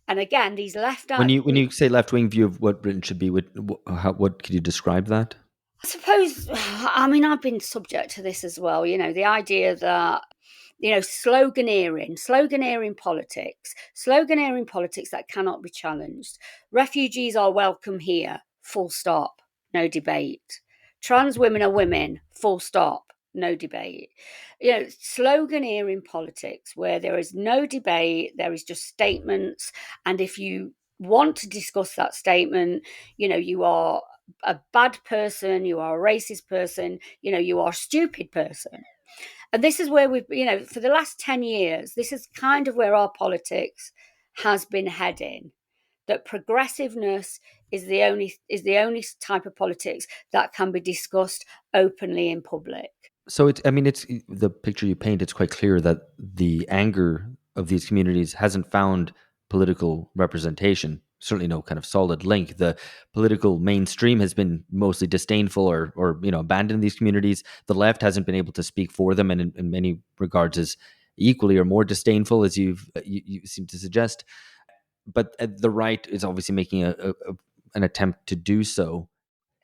And again, these left out. When you say left wing view of what Britain should be, what could you describe that? I suppose, I've been subject to this as well. The idea that sloganeering politics that cannot be challenged. Refugees are welcome here, full stop, no debate. Trans women are women, full stop, no debate. Sloganeering politics where there is no debate, there is just statements. And if you want to discuss that statement, you are a bad person, you are a racist person, you are a stupid person. And this is where we've, for the last 10 years, this is kind of where our politics has been heading. That progressiveness is the only type of politics that can be discussed openly in public. So it's the picture you paint. It's quite clear that the anger of these communities hasn't found political representation. Certainly no kind of solid link. The political mainstream has been mostly disdainful or abandoned these communities. The left hasn't been able to speak for them, and in many regards is equally or more disdainful, as you seem to suggest. but the right is obviously making an attempt to do so.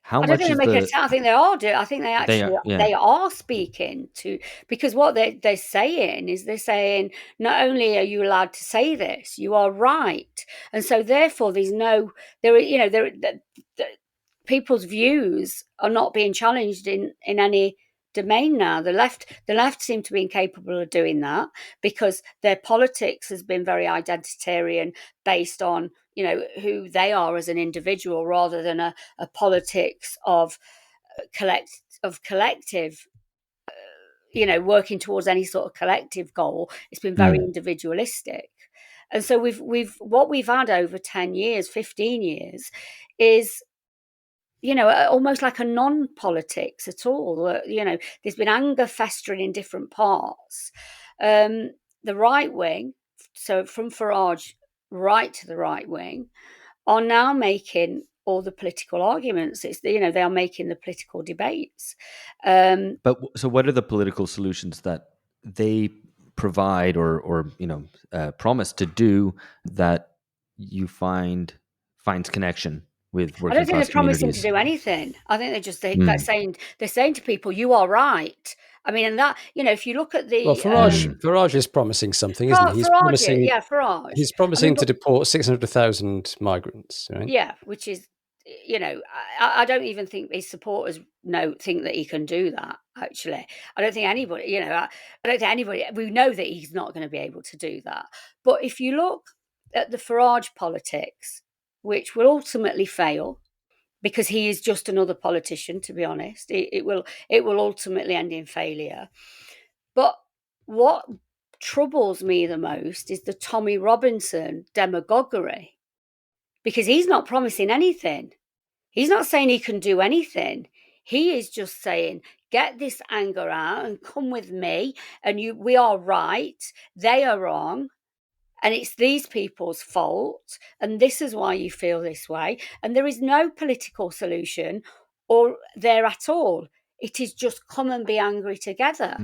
How I don't much think is they make a I think they are I think they actually yeah. they are speaking to, because what they're saying is they're saying not only are you allowed to say this, you are right, and so therefore there's no there you know there people's views are not being challenged in any domain now. The left seem to be incapable of doing that because their politics has been very identitarian, based on who they are as an individual, rather than a politics of collective, working towards any sort of collective goal. It's been very individualistic. And so we've what we've had over 10 years, 15 years is almost like a non-politics at all. There's been anger festering in different parts. The right wing, so from Farage right to the right wing, are now making all the political arguments. They are making the political debates. But so, what are the political solutions that they provide or promise to do that you finds connection with I don't working think they're class promising to communities? do anything. I think they're saying to people, "You are right." I mean, and that if you look at Well, the Farage is promising something, isn't he? Farage, yeah, Farage. He's I mean, promising to but deport 600,000 migrants, right? yeah, which is, I don't even think his supporters think that he can do that. Actually, I don't think anybody, I don't think anybody. We know that he's not going to be able to do that. But if you look at the Farage politics, which will ultimately fail, because he is just another politician, to be honest, it will ultimately end in failure. But what troubles me the most is the Tommy Robinson demagoguery, because he's not promising anything. He's not saying he can do anything. He is just saying, get this anger out and come with me, and we are right, they are wrong, and it's these people's fault, and this is why you feel this way. And there is no political solution or there at all. It is just come and be angry together.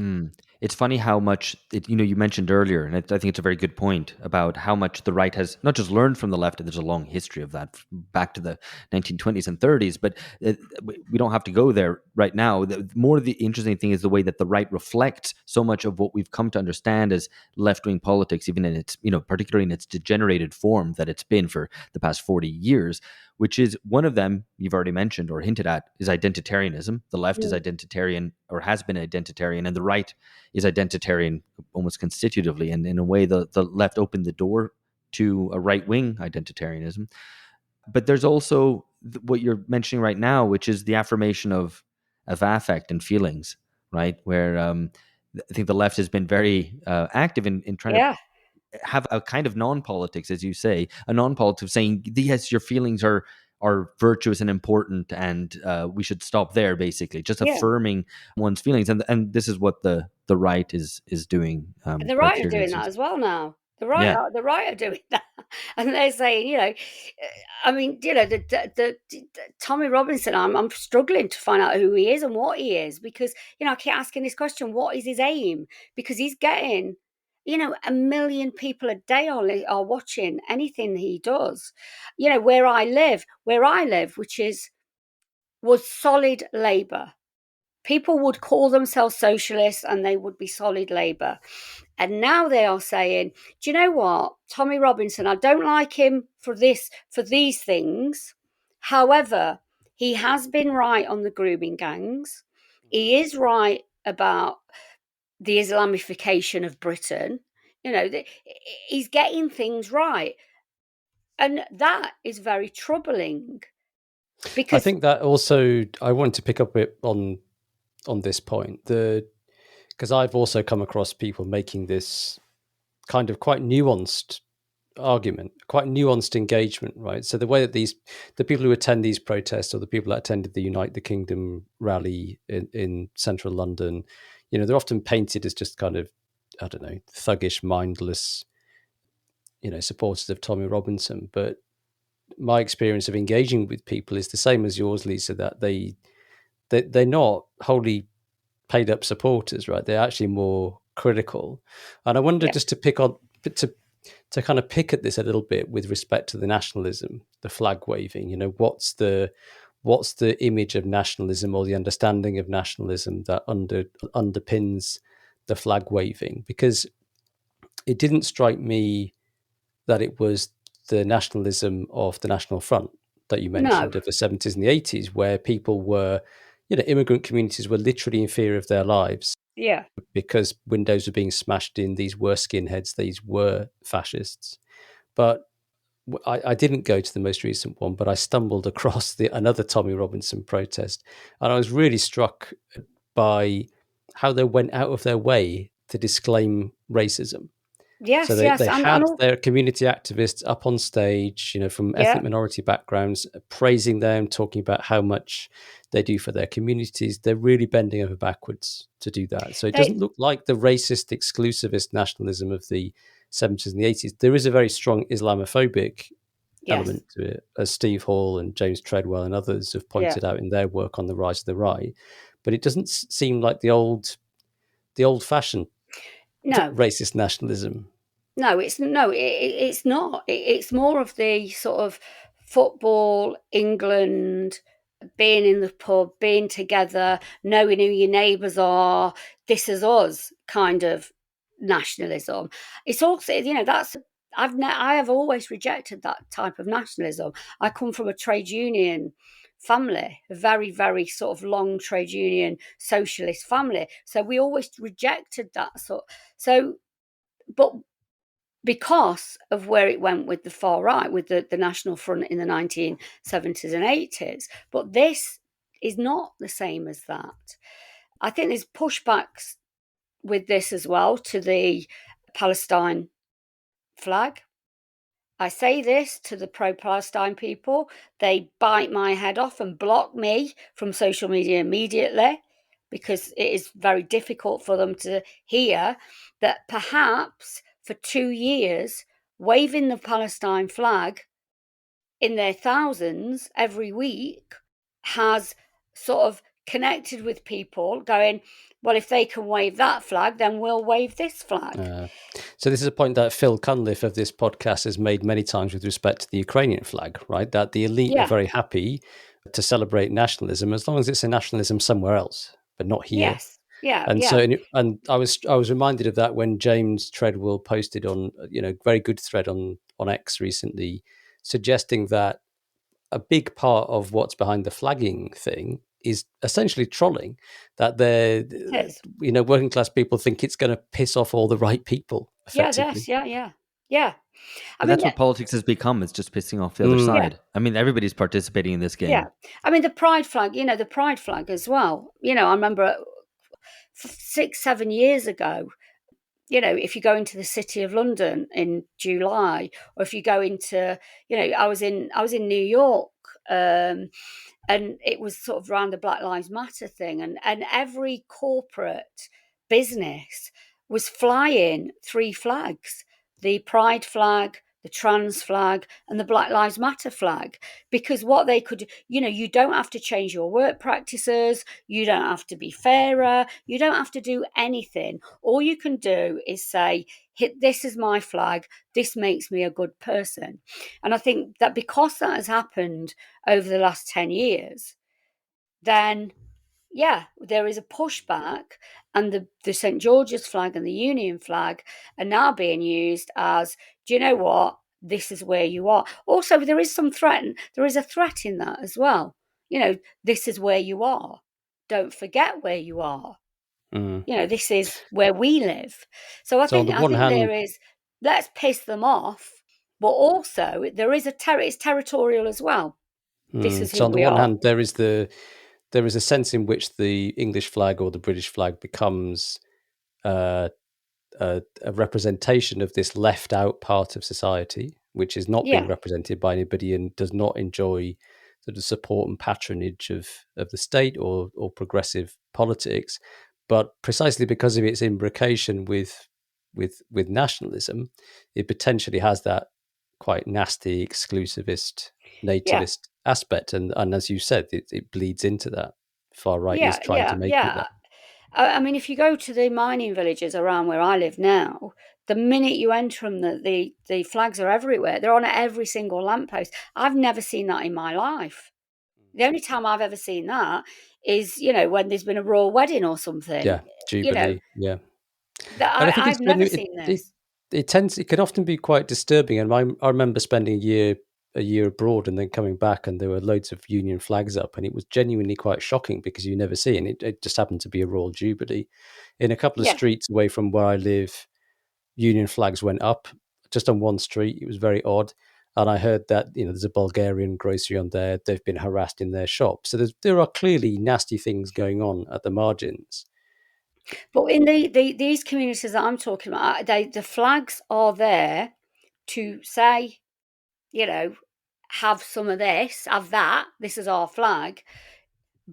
It's funny how much you mentioned earlier, and I think it's a very good point about how much the right has not just learned from the left, and there's a long history of that back to the 1920s and 30s, but we don't have to go there right now. The interesting thing is the way that the right reflects so much of what we've come to understand as left-wing politics, even in its, particularly in its degenerated form that it's been for the past 40 years, which is one of them you've already mentioned or hinted at, is identitarianism. The left is identitarian, or has been identitarian, and the right is identitarian almost constitutively. And in a way, the left opened the door to a right-wing identitarianism. But there's also what you're mentioning right now, which is the affirmation of affect and feelings, right? Where I think the left has been very active in trying to have a kind of non-politics, as you say, a non-politics of saying, yes, your feelings are virtuous and important, and we should stop there, basically, just affirming one's feelings. And this is what the right is doing. And the Quite right are clearly, doing that as well now. The right are doing that, and they're saying, I mean, the Tommy Robinson. I'm struggling to find out who he is and what he is, because I keep asking this question: what is his aim? Because he's getting, 1 million people a day are watching anything he does. Where I live, which was solid Labour. People would call themselves socialists and they would be solid Labour. And now they are saying, do you know what? Tommy Robinson, I don't like him for these things. However, he has been right on the grooming gangs. He is right about the Islamification of Britain. He's getting things right. And that is very troubling. Because I think that also, I want to pick up on this point, because I've also come across people making this kind of quite nuanced argument, quite nuanced engagement, right? So the way that the people who attend these protests, or the people that attended the Unite the Kingdom rally in central London, they're often painted as just kind of, I don't know, thuggish, mindless, supporters of Tommy Robinson. But my experience of engaging with people is the same as yours, Lisa, that they're not wholly paid up supporters, right? They're actually more critical. And I wonder, just to to kind of pick at this a little bit with respect to the nationalism, the flag waving. You know, what's the image of nationalism or the understanding of nationalism that underpins the flag waving? Because it didn't strike me that it was the nationalism of the National Front that you No. mentioned of the 70s and the 80s, where people were, you know, immigrant communities were literally in fear of their lives Yeah. because windows were being smashed in. These were skinheads, these were fascists. But I didn't go to the most recent one, but I stumbled across another Tommy Robinson protest, and I was really struck by how they went out of their way to disclaim racism. So Yes, they yes. And had all, their community activists up on stage, you know, from yeah. ethnic minority backgrounds, praising them, talking about how much they do for their communities. They're really bending over backwards to do that. So it They doesn't look like the racist, exclusivist nationalism of the 70s and the 80s. There is a very strong Islamophobic yes. element to it, as Steve Hall and James Treadwell and others have Yeah. pointed out in their work on the rise of the right. But it doesn't seem like the old-fashioned No. racist nationalism. No, it's it's not. It's more of the sort of football, England, being in the pub, being together, knowing who your neighbours are. This is us kind of nationalism. It's also, you know, that's I have always rejected that type of nationalism. I come from a trade union family, a very, very sort of long trade union socialist family. So we always rejected that sort. So, but because of where it went with the far right, with the National Front in the 1970s and 80s. But this is not the same as that. I think there's pushbacks with this as well to the Palestine flag. I say this to the pro-Palestine people. They bite my head off and block me from social media immediately because it is very difficult for them to hear that perhaps for 2 years, waving the Palestine flag in their thousands every week has sort of connected with people going, well, if they can wave that flag, then we'll wave this flag. So this is a point that Phil Cunliffe of this podcast has made many times with respect to the Ukrainian flag, right? That the elite are very happy to celebrate nationalism as long as it's a nationalism somewhere else, but not here. Yes. Yeah. And yeah. so, and I was reminded of that when James Treadwell posted on, you know, very good thread on X recently, suggesting that a big part of what's behind the flagging thing is essentially trolling, that they're, you know, working class people think it's going to piss off all the right people effectively. Yeah. But that's what politics has become. It's just pissing off the other side. I mean, everybody's participating in this game. Yeah. I mean, the pride flag, you know, the pride flag as well. You know, I remember 6-7 years ago, you know, if you go into the City of London in July, or if you go into, you know, I was in New York, and it was sort of around the Black Lives Matter thing, and every corporate business was flying 3 flags: the Pride flag, the trans flag, and the Black Lives Matter flag, because what they could, you know, you don't have to change your work practices, you don't have to be fairer, you don't have to do anything. All you can do is say, this is my flag, this makes me a good person. And I think that because that has happened over the last 10 years, then yeah, there is a pushback, and the St. George's flag and the Union flag are now being used as, do you know what? This is where you are. Also, there is a threat in that as well. You know, this is where you are. Don't forget where you are. You know, this is where we live. So I think there is, let's piss them off, but also there is it's territorial as well. This is who so on the we one are. hand, there is a sense in which the English flag or the British flag becomes a representation of this left out part of society, which is not being represented by anybody and does not enjoy sort of support and patronage of the state or progressive politics. But precisely because of its imbrication with nationalism, it potentially has that quite nasty exclusivist nativist aspect, and as you said, it bleeds into that. Far right is trying to make it that. I mean, if you go to the mining villages around where I live now, The minute you enter them, the flags are everywhere. They're on every single lamppost. I've never seen that in my life. The only time I've ever seen that is, when there's been a royal wedding or something. Yeah, Jubilee. Yeah. And I think I've it's when never seen this. it can often be quite disturbing. And I remember spending a year abroad and then coming back, and there were loads of Union flags up, and it was genuinely quite shocking because you never see it. It just happened to be a Royal Jubilee. In a couple of Yeah. streets away from where I live, Union flags went up just on one street. It was very odd. And I heard that there's a Bulgarian grocery on there. They've been harassed in their shop. So there are clearly nasty things going on at the margins. But in these communities that I'm talking about, the flags are there to say, have some of this, have that. This is our flag.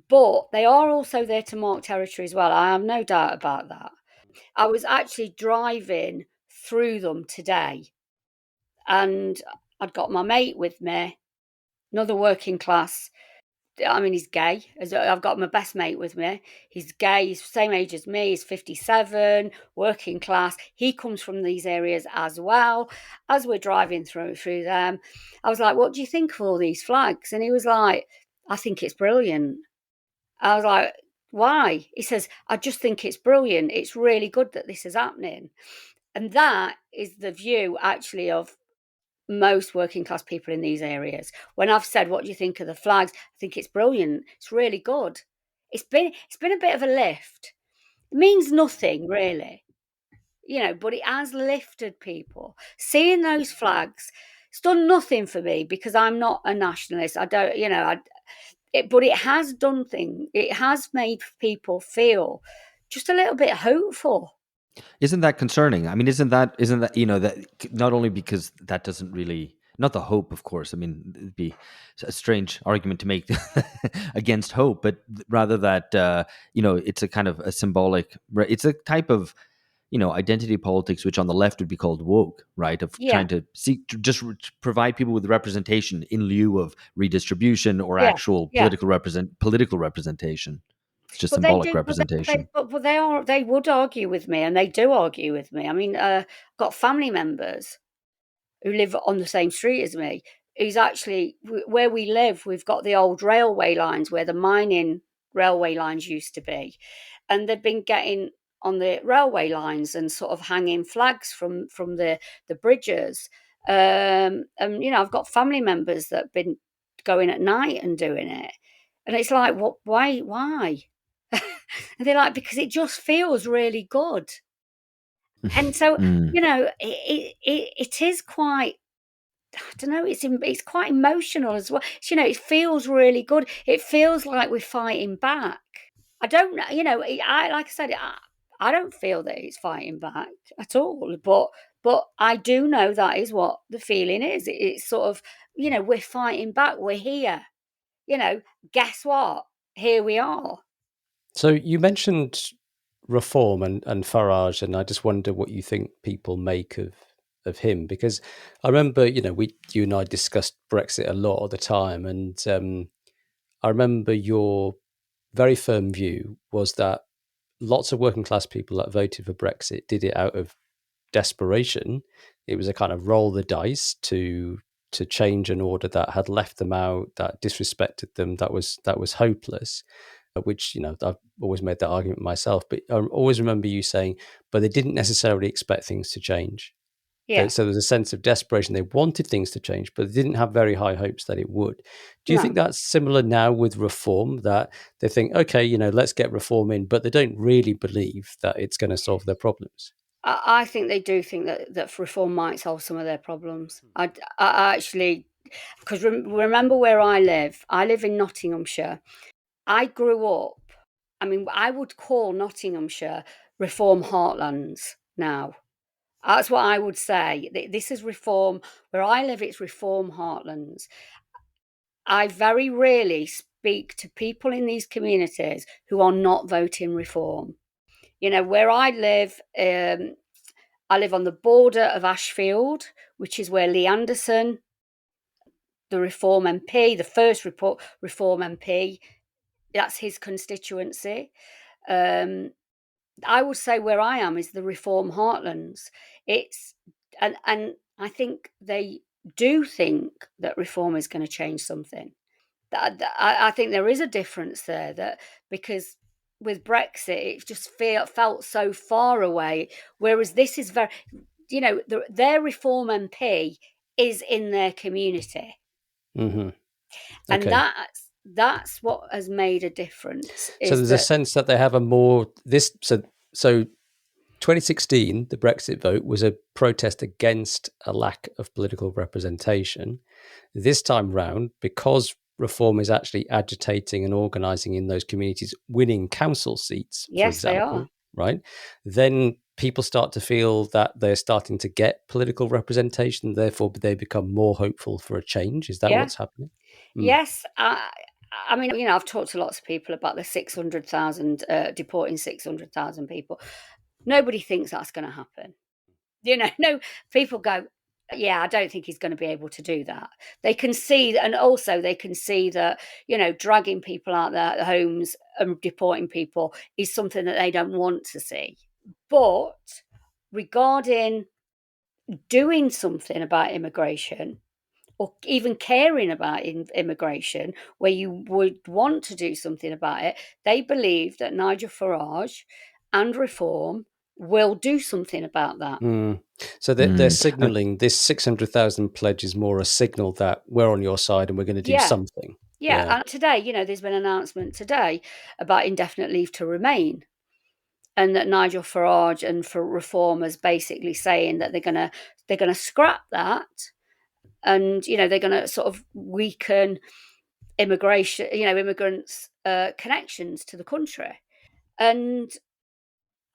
But they are also there to mark territory as well. I have no doubt about that. I was actually driving through them today, and I'd got my mate with me, another working class. I mean, he's gay. I've got my best mate with me. He's gay. He's the same age as me. He's 57, working class. He comes from these areas as well. As we're driving through them, I was like, what do you think of all these flags? And he was like, I think it's brilliant. I was like, why? He says, I just think it's brilliant. It's really good that this is happening. And that is the view, actually, of most working class people in these areas. When I've said, what do you think of the flags? I think it's brilliant. It's really good. It's been a bit of a lift. It means nothing really, but it has lifted people. Seeing those flags, it's done nothing for me because I'm not a nationalist. I don't, but it has done things. It has made people feel just a little bit hopeful. Isn't that concerning? I mean, isn't that that not only because that doesn't really, not the hope, of course. I mean, it'd be a strange argument to make against hope, but rather that it's a kind of a symbolic. It's a type of identity politics, which on the left would be called woke, right? Of Yeah. trying to seek to just provide people with representation in lieu of redistribution or actual political representation. It's just symbolic representation. But they would argue with me, and they do argue with me. I mean, I've got family members who live on the same street as me. Who's actually where we live. We've got the old railway lines where the mining railway lines used to be, and they've been getting on the railway lines and sort of hanging flags from the bridges. And I've got family members that have been going at night and doing it, and it's like, what? Why? And they're like, because it just feels really good. And so, it is quite, I don't know, it's quite emotional as well. It feels really good. It feels like we're fighting back. I don't know, like I said, I don't feel that it's fighting back at all, but I do know that is what the feeling is. It's sort of, we're fighting back. We're here. Guess what? Here we are. So you mentioned reform and Farage, and I just wonder what you think people make of him, because I remember you and I discussed Brexit a lot at the time, and I remember your very firm view was that lots of working class people that voted for Brexit did it out of desperation. It was a kind of roll the dice to change an order that had left them out, that disrespected them, that was hopeless. Which I've always made that argument myself, but I always remember you saying, but they didn't necessarily expect things to change. Yeah. So there was a sense of desperation. They wanted things to change, but they didn't have very high hopes that it would. Do you No. think that's similar now with reform, that they think, okay, let's get reform in, but they don't really believe that it's going to solve their problems? I think they do think that reform might solve some of their problems. I actually, because remember where I live. I live in Nottinghamshire. I grew up. I mean, I would call Nottinghamshire reform heartlands now. That's what I would say. This is reform. Where I live, it's reform heartlands. I very rarely speak to people in these communities who are not voting reform. Where I live on the border of Ashfield, which is where Lee Anderson, the Reform MP, the first Reform MP, that's his constituency. I would say where I am is the reform heartlands. It's and I think they do think that reform is going to change something. I think there is a difference there, that because with Brexit it just felt so far away, whereas this is very, their reform MP is in their community, Hmm. and Okay. that's what has made a difference. So Is there's a that sense that they have a more this so 2016, the Brexit vote was a protest against a lack of political representation. This time round, because Reform is actually agitating and organising in those communities, winning council seats, for yes, they are. example, right? Then people start to feel that they're starting to get political representation, therefore they become more hopeful for a change. Is that Yeah. what's happening? Yes, I mean, I've talked to lots of people about the 600,000 deporting 600,000 people. Nobody thinks that's going to happen. No, people go, yeah, I don't think he's going to be able to do that. They can see, and also they can see that, dragging people out their homes and deporting people is something that they don't want to see. But regarding doing something about immigration, or even caring about immigration, where you would want to do something about it, they believe that Nigel Farage and Reform will do something about that. So they're signalling this 600,000 pledge is more a signal that we're on your side and we're going to do Yeah. something. Yeah. And today, there's been an announcement today about indefinite leave to remain, and that Nigel Farage and for Reform is basically saying that they're gonna scrap that, and they're going to sort of weaken immigration, immigrants' connections to the country. And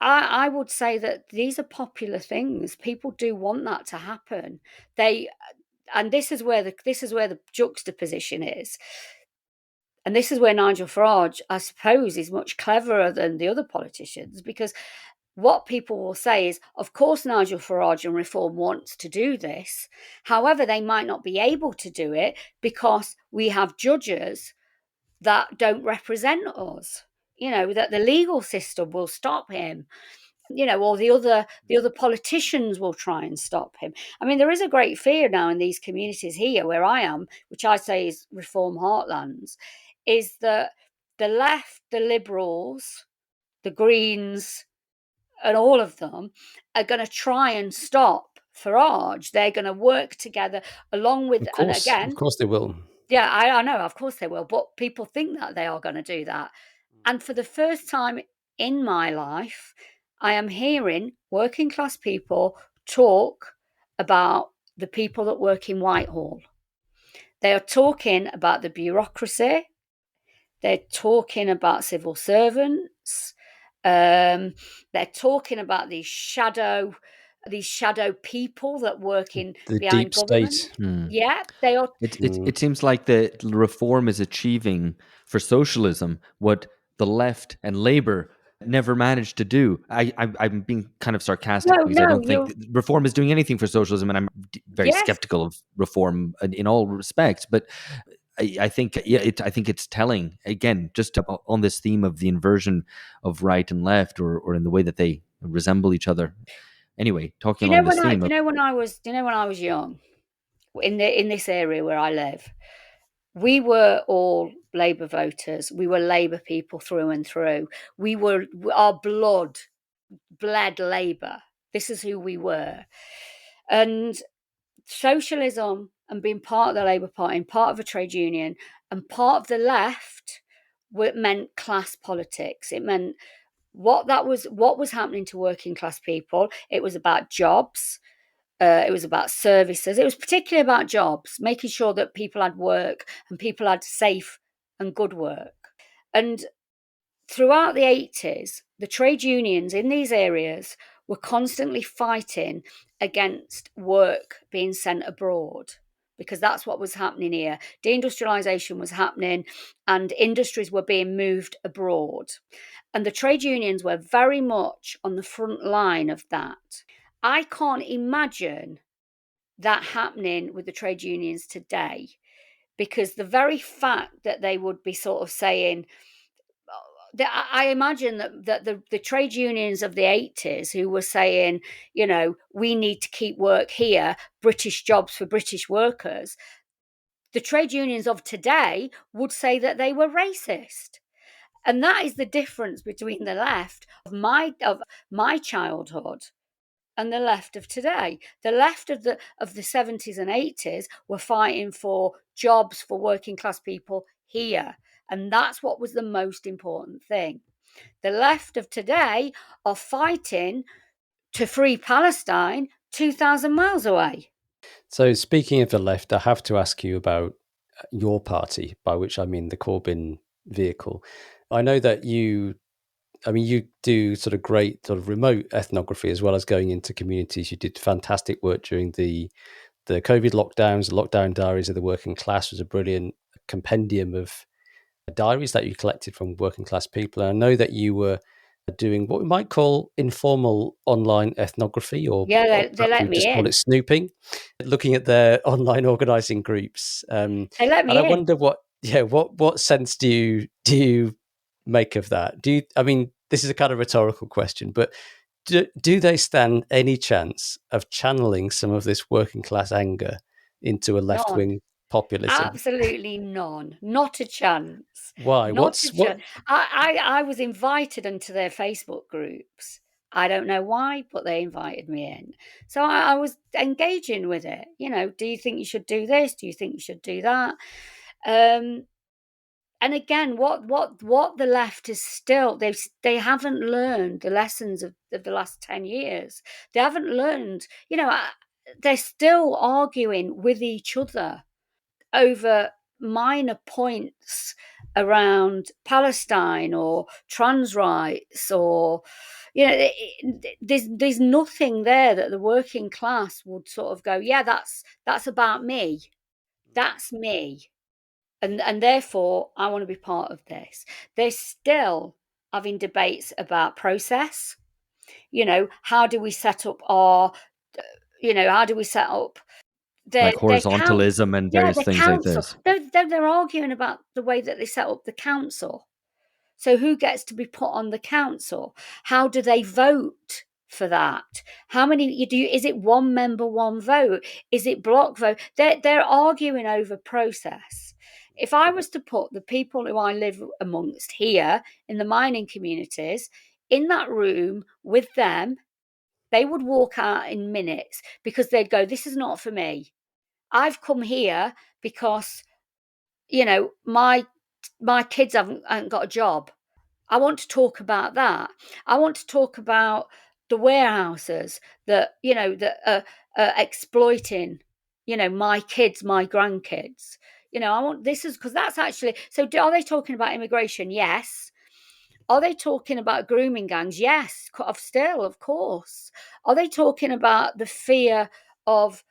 I would say that these are popular things. People do want that to happen. And this is where the juxtaposition is. And this is where Nigel Farage, I suppose, is much cleverer than the other politicians, because what people will say is, of course, Nigel Farage and Reform wants to do this. However, they might not be able to do it because we have judges that don't represent us. That the legal system will stop him. Or the other politicians will try and stop him. I mean, there is a great fear now in these communities here where I am, which I say is Reform heartlands, is that the left, the Liberals, the Greens, and all of them are going to try and stop Farage. They're going to work together along with, and again, Of course they will. yeah, I know, of course they will, but people think that they are going to do that. And for the first time in my life, I am hearing working class people talk about the people that work in Whitehall. They are talking about the bureaucracy. They're talking about civil servants. They're talking about these shadow people that work in The behind deep government. state. Yeah, they are. It seems like the Reform is achieving for socialism what the left and Labour never managed to do. I'm being kind of sarcastic because I No, don't think Reform is doing anything for socialism, and I'm very yes. skeptical of Reform in all respects. But I think, I think it's telling again, just on this theme of the inversion of right and left, or in the way that they resemble each other. Anyway, talking along this theme. When I was young, in this area where I live, we were all Labour voters. We were Labour people through and through. Our blood bled Labour. This is who we were. And socialism and being part of the Labour Party and part of a trade union and part of the left meant class politics. It meant what was happening to working class people. It was about jobs. It was about services. It was particularly about jobs, making sure that people had work and people had safe and good work. And throughout the 80s, the trade unions in these areas were constantly fighting against work being sent abroad, because that's what was happening here. Deindustrialization was happening and industries were being moved abroad. And the trade unions were very much on the front line of that. I can't imagine that happening with the trade unions today, because the very fact that they would be sort of saying, I imagine that the trade unions of the 80s who were saying, we need to keep work here, British jobs for British workers, the trade unions of today would say that they were racist. And that is the difference between the left of my childhood and the left of today. The left of the 70s and 80s were fighting for jobs for working class people here. And that's what was the most important thing. The left of today are fighting to free Palestine 2,000 miles away. So speaking of the left, I have to ask you about your party, by which I mean the Corbyn vehicle. I know that you do sort of great sort of remote ethnography as well as going into communities. You did fantastic work during the COVID lockdowns. The lockdown diaries of the working class was a brilliant compendium of diaries that you collected from working class people. And I know that you were doing what we might call informal online ethnography, or they perhaps let you me just call in. it snooping, looking at their online organising groups. They let me and I in. wonder what sense do you make of that? This is a kind of rhetorical question, but do they stand any chance of channeling some of this working class anger into a left-wing populism? Absolutely none. Not a chance. Why? Not a chance. I was invited into their Facebook groups. I don't know why, but they invited me in. So I was engaging with it. Do you think you should do this? Do you think you should do that? And again, what the left is still, they haven't learned the lessons of the last 10 years. They haven't learned, they're still arguing with each other over minor points around Palestine or trans rights, or there's nothing there that the working class would sort of go, yeah, that's about me, that's me, and therefore I want to be part of this. They're still having debates about process. How do we set up their horizontalism and various the things like council. this. They're arguing about the way that they set up the council. So who gets to be put on the council? How do they vote for that? How many is it one member, one vote? Is it block vote? They're arguing over process. If I was to put the people who I live amongst here in the mining communities in that room with them, they would walk out in minutes because they'd go, this is not for me. I've come here because, my kids haven't got a job. I want to talk about that. I want to talk about the warehouses that are exploiting, my kids, my grandkids. I want this is because that's actually. So are they talking about immigration? Yes. Are they talking about grooming gangs? Yes, of course. Are they talking about the fear of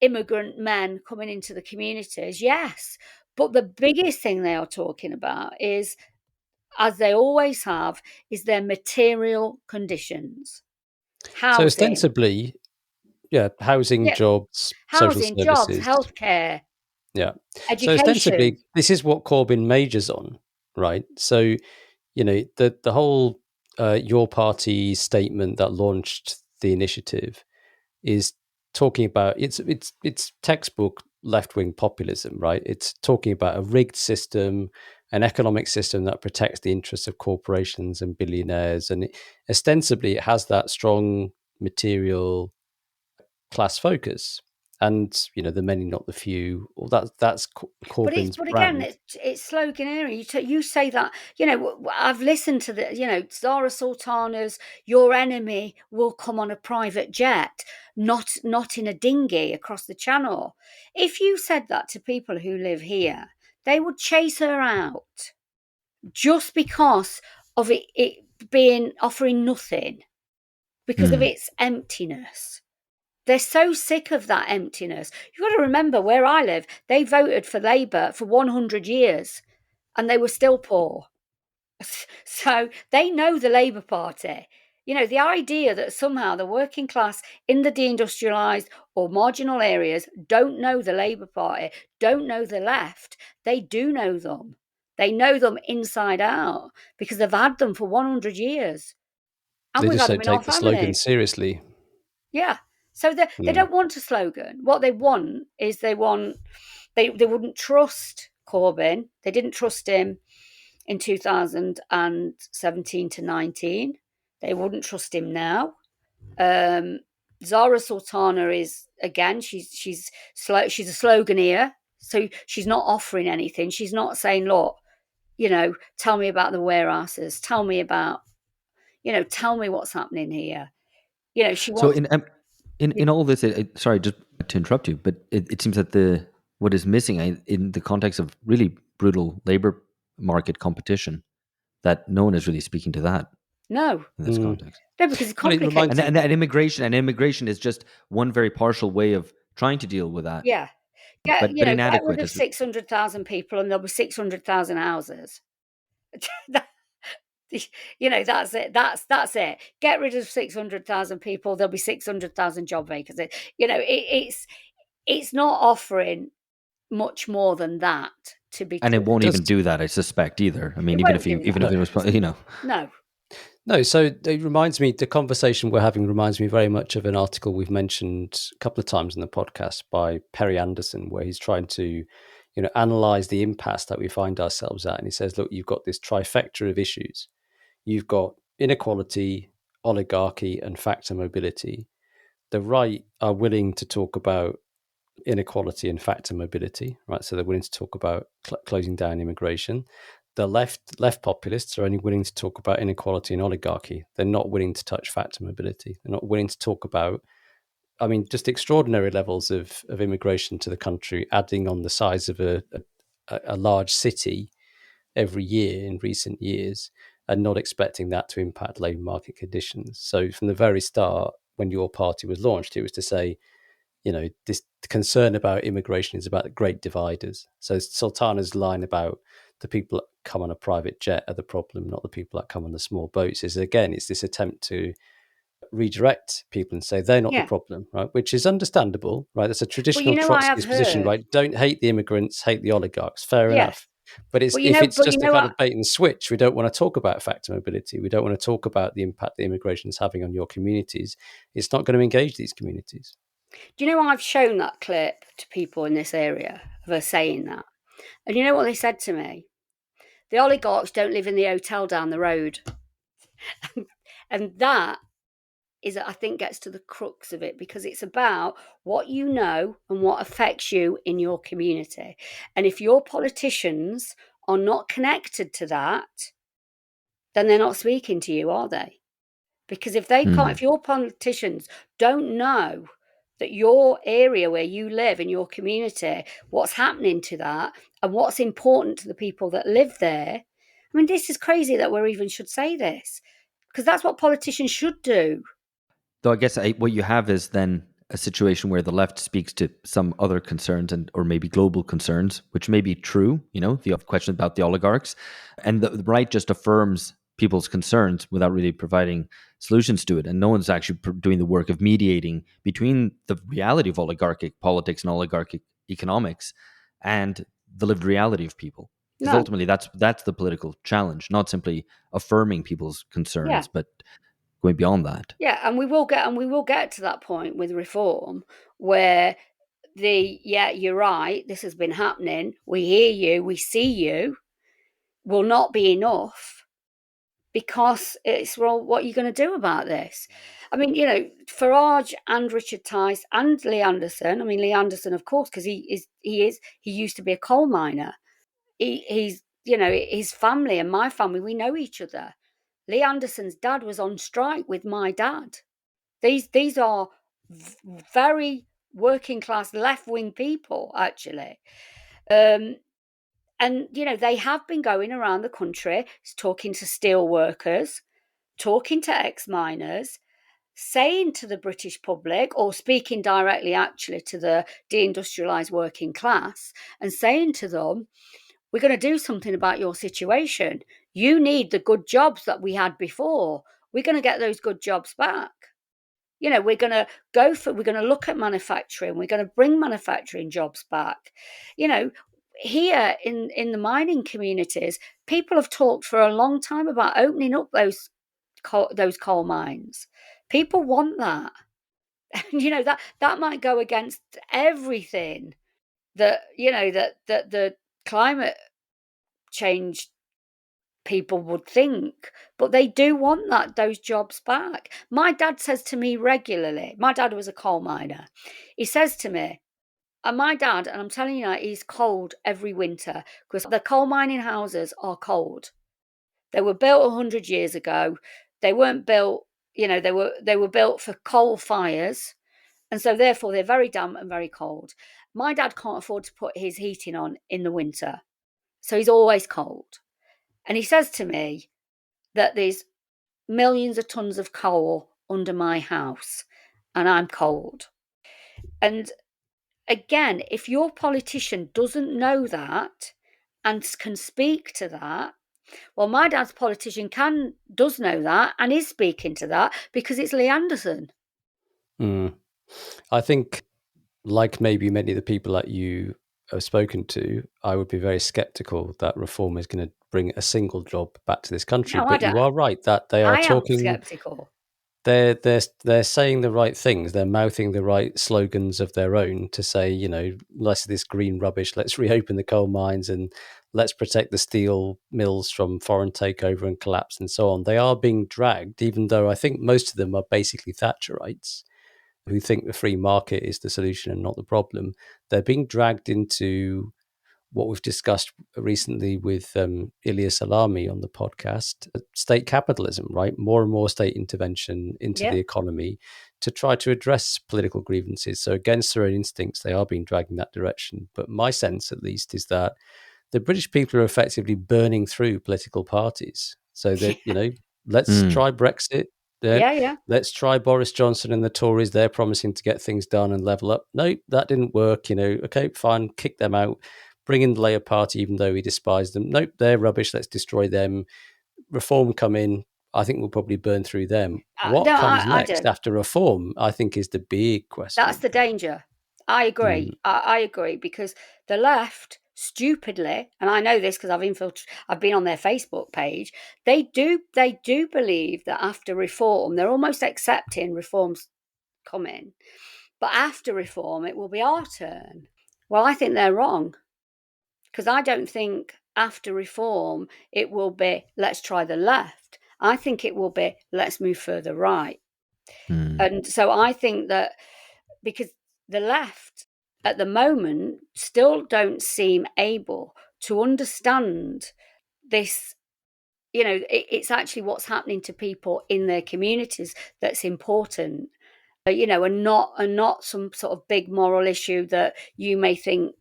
immigrant men coming into the communities? Yes. But the biggest thing they are talking about is, as they always have, is their material conditions. Housing. So ostensibly, housing, jobs, social jobs, services. healthcare. Yeah. Education. So ostensibly, this is what Corbyn majors on, right? So, the whole Your Party statement that launched the initiative is talking about it's textbook left-wing populism, right? It's talking about a rigged system, an economic system that protects the interests of corporations and billionaires, and ostensibly it has that strong material class focus. And the many, not the few. Well, that's Corbyn's but brand. again, it's sloganeering. You say that. I've listened to the. Zara Sultana's "Your enemy will come on a private jet, not in a dinghy across the channel." If you said that to people who live here, they would chase her out just because of it being offering nothing, because of its emptiness. They're so sick of that emptiness. You've got to remember, where I live, they voted for Labour for 100 years and they were still poor. So they know the Labour Party. The idea that somehow the working class in the deindustrialised or marginal areas don't know the Labour Party, don't know the left, they do know them. They know them inside out because they've had them for 100 years. And They we've just had them don't in our take the slogan families. seriously. Yeah. So they don't want a slogan. What they want is they wouldn't trust Corbyn. They didn't trust him in 2017 to 19. They wouldn't trust him now. Zara Sultana is, again, she's a sloganeer. So she's not offering anything. She's not saying, look, tell me about the warehouses. Tell me about, tell me what's happening here. She So wants. in all this, sorry, just to interrupt you, but it seems that what is missing in the context of really brutal labor market competition, that no one is really speaking to that No, in this context. no, because it's Well, it complicated. reminds And immigration is just one very partial way of trying to deal with that. Yeah. But Get inadequate. rid of 600,000 people and there'll be 600,000 houses. That's it. That's it. Get rid of 600,000 people, there'll be 600,000 job vacancies. It's not offering much more than that to be. And it won't Does- even do that, I suspect, either. I mean, It even won't if do it was, No. No, so it reminds me, the conversation we're having reminds me very much of an article we've mentioned a couple of times in the podcast by Perry Anderson, where he's trying to, analyze the impasse that we find ourselves at. And he says, look, you've got this trifecta of issues. You've got inequality, oligarchy, and factor mobility. The right are willing to talk about inequality and factor mobility, right? So they're willing to talk about closing down immigration. The left populists are only willing to talk about inequality and oligarchy. They're not willing to touch factor mobility. They're not willing to talk about, just extraordinary levels of immigration to the country, adding on the size of a large city every year in recent years, and not expecting that to impact labour market conditions. So from the very start, when your party was launched, it was to say, this concern about immigration is about the great dividers. So Sultana's line about the people that come on a private jet are the problem, not the people that come on the small boats, is, again, it's this attempt to redirect people and say they're not the problem, right? Which is understandable, right? That's a traditional Trotskyist position, right? Don't hate the immigrants, hate the oligarchs. Fair enough. But if it's just a kind of bait and switch, we don't want to talk about factor mobility. We don't want to talk about the impact that immigration is having on your communities. It's not going to engage these communities. Do you know I've shown that clip to people in this area of her saying that? And you know what they said to me? The oligarchs don't live in the hotel down the road. And that is, I think, gets to the crux of it, because it's about what you know and what affects you in your community. And if your politicians are not connected to that, then they're not speaking to you, are they? Because if they can't, if your politicians don't know that your area where you live in your community, what's happening to that and what's important to the people that live there. I mean, this is crazy that we even should say this, because that's what politicians should do. Though I guess what you have is then a situation where the left speaks to some other concerns or maybe global concerns, which may be true, the question about the oligarchs, and the right just affirms people's concerns without really providing solutions to it. And no one's actually doing the work of mediating between the reality of oligarchic politics and oligarchic economics and the lived reality of people. Because ultimately that's the political challenge, not simply affirming people's concerns, but going beyond that. Yeah, and we will get to that point with reform where you're right, this has been happening, we hear you, we see you, will not be enough, because it's, well, what are you going to do about this? I mean, Farage and Richard Tice and Lee Anderson. I mean, Lee Anderson, of course, because he used to be a coal miner. He's his family and my family, we know each other. Lee Anderson's dad was on strike with my dad. These are very working class left wing people, actually. And they have been going around the country talking to steel workers, talking to ex-miners, saying to the British public, or speaking directly actually to the deindustrialised working class, and saying to them, we're going to do something about your situation. You need the good jobs that we had before. We're going to get those good jobs back. We're going to look at manufacturing. We're going to bring manufacturing jobs back. here in the mining communities, people have talked for a long time about opening up those coal mines. People want that. And that might go against everything that that the climate change people would think, but they do want those jobs back. My dad says to me regularly, my dad was a coal miner. He says to me, and my dad, and I'm telling you now, he's cold every winter because the coal mining houses are cold. They were built 100 years ago. They weren't built, they were built for coal fires. And so therefore they're very damp and very cold. My dad can't afford to put his heating on in the winter. So he's always cold. And he says to me that there's millions of tons of coal under my house and I'm cold. And again, if your politician doesn't know that and can speak to that, well, my dad's politician does know that and is speaking to that because it's Lee Anderson. I think, like maybe many of the people that you have spoken to, I would be very skeptical that reform is going to bring a single job back to this country. No, but you are right that they are I am talking. skeptical. They're saying the right things. They're mouthing the right slogans of their own to say, less of this green rubbish. Let's reopen the coal mines and let's protect the steel mills from foreign takeover and collapse and so on. They are being dragged, even though I think most of them are basically Thatcherites who think the free market is the solution and not the problem. They're being dragged into what we've discussed recently with Ilya Salami on the podcast, state capitalism, right? More and more state intervention into the economy to try to address political grievances. So against their own instincts, they are being dragged in that direction. But my sense, at least, is that the British people are effectively burning through political parties. So that, let's try Brexit. Let's try Boris Johnson and the Tories. They're promising to get things done and level up. No, that didn't work. Okay, fine, kick them out. Bring in the Labour Party, even though we despise them. Nope, they're rubbish. Let's destroy them. Reform come in. I think we'll probably burn through them. What comes next after reform, I think, is the big question. That's the danger. I agree. I agree because the left, stupidly, and I know this because I've been on their Facebook page. They do believe that after reform, they're almost accepting reforms coming, but after reform, it will be our turn. Well, I think they're wrong. Because I don't think after reform it will be, let's try the left. I think it will be, let's move further right. And so I think that because the left at the moment still don't seem able to understand this, it's actually what's happening to people in their communities that's important, and not some sort of big moral issue that you may think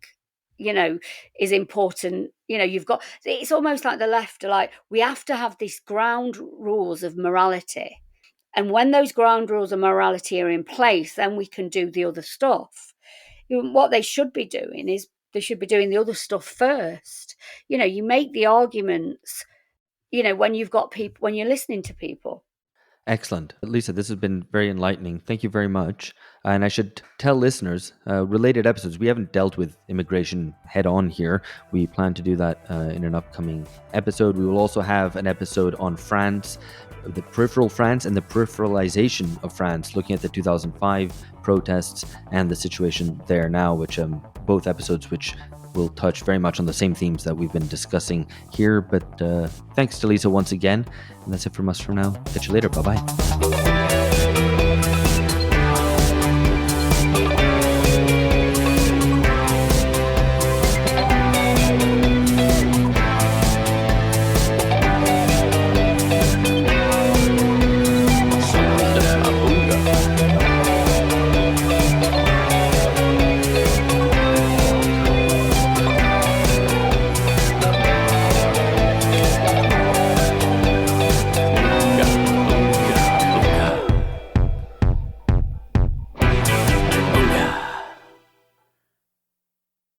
is important. It's almost like the left are like, we have to have these ground rules of morality. And when those ground rules of morality are in place, then we can do the other stuff. What they should be doing is they should be doing the other stuff first. You make the arguments, when you've got people, when you're listening to people. Excellent. Lisa, this has been very enlightening. Thank you very much. And I should tell listeners, related episodes, we haven't dealt with immigration head on here. We plan to do that in an upcoming episode. We will also have an episode on France, the peripheral France and the peripheralization of France, looking at the 2005 protests and the situation there now, which both episodes which will touch very much on the same themes that we've been discussing here. But thanks to Lisa once again. And that's it from us for now. Catch you later. Bye-bye.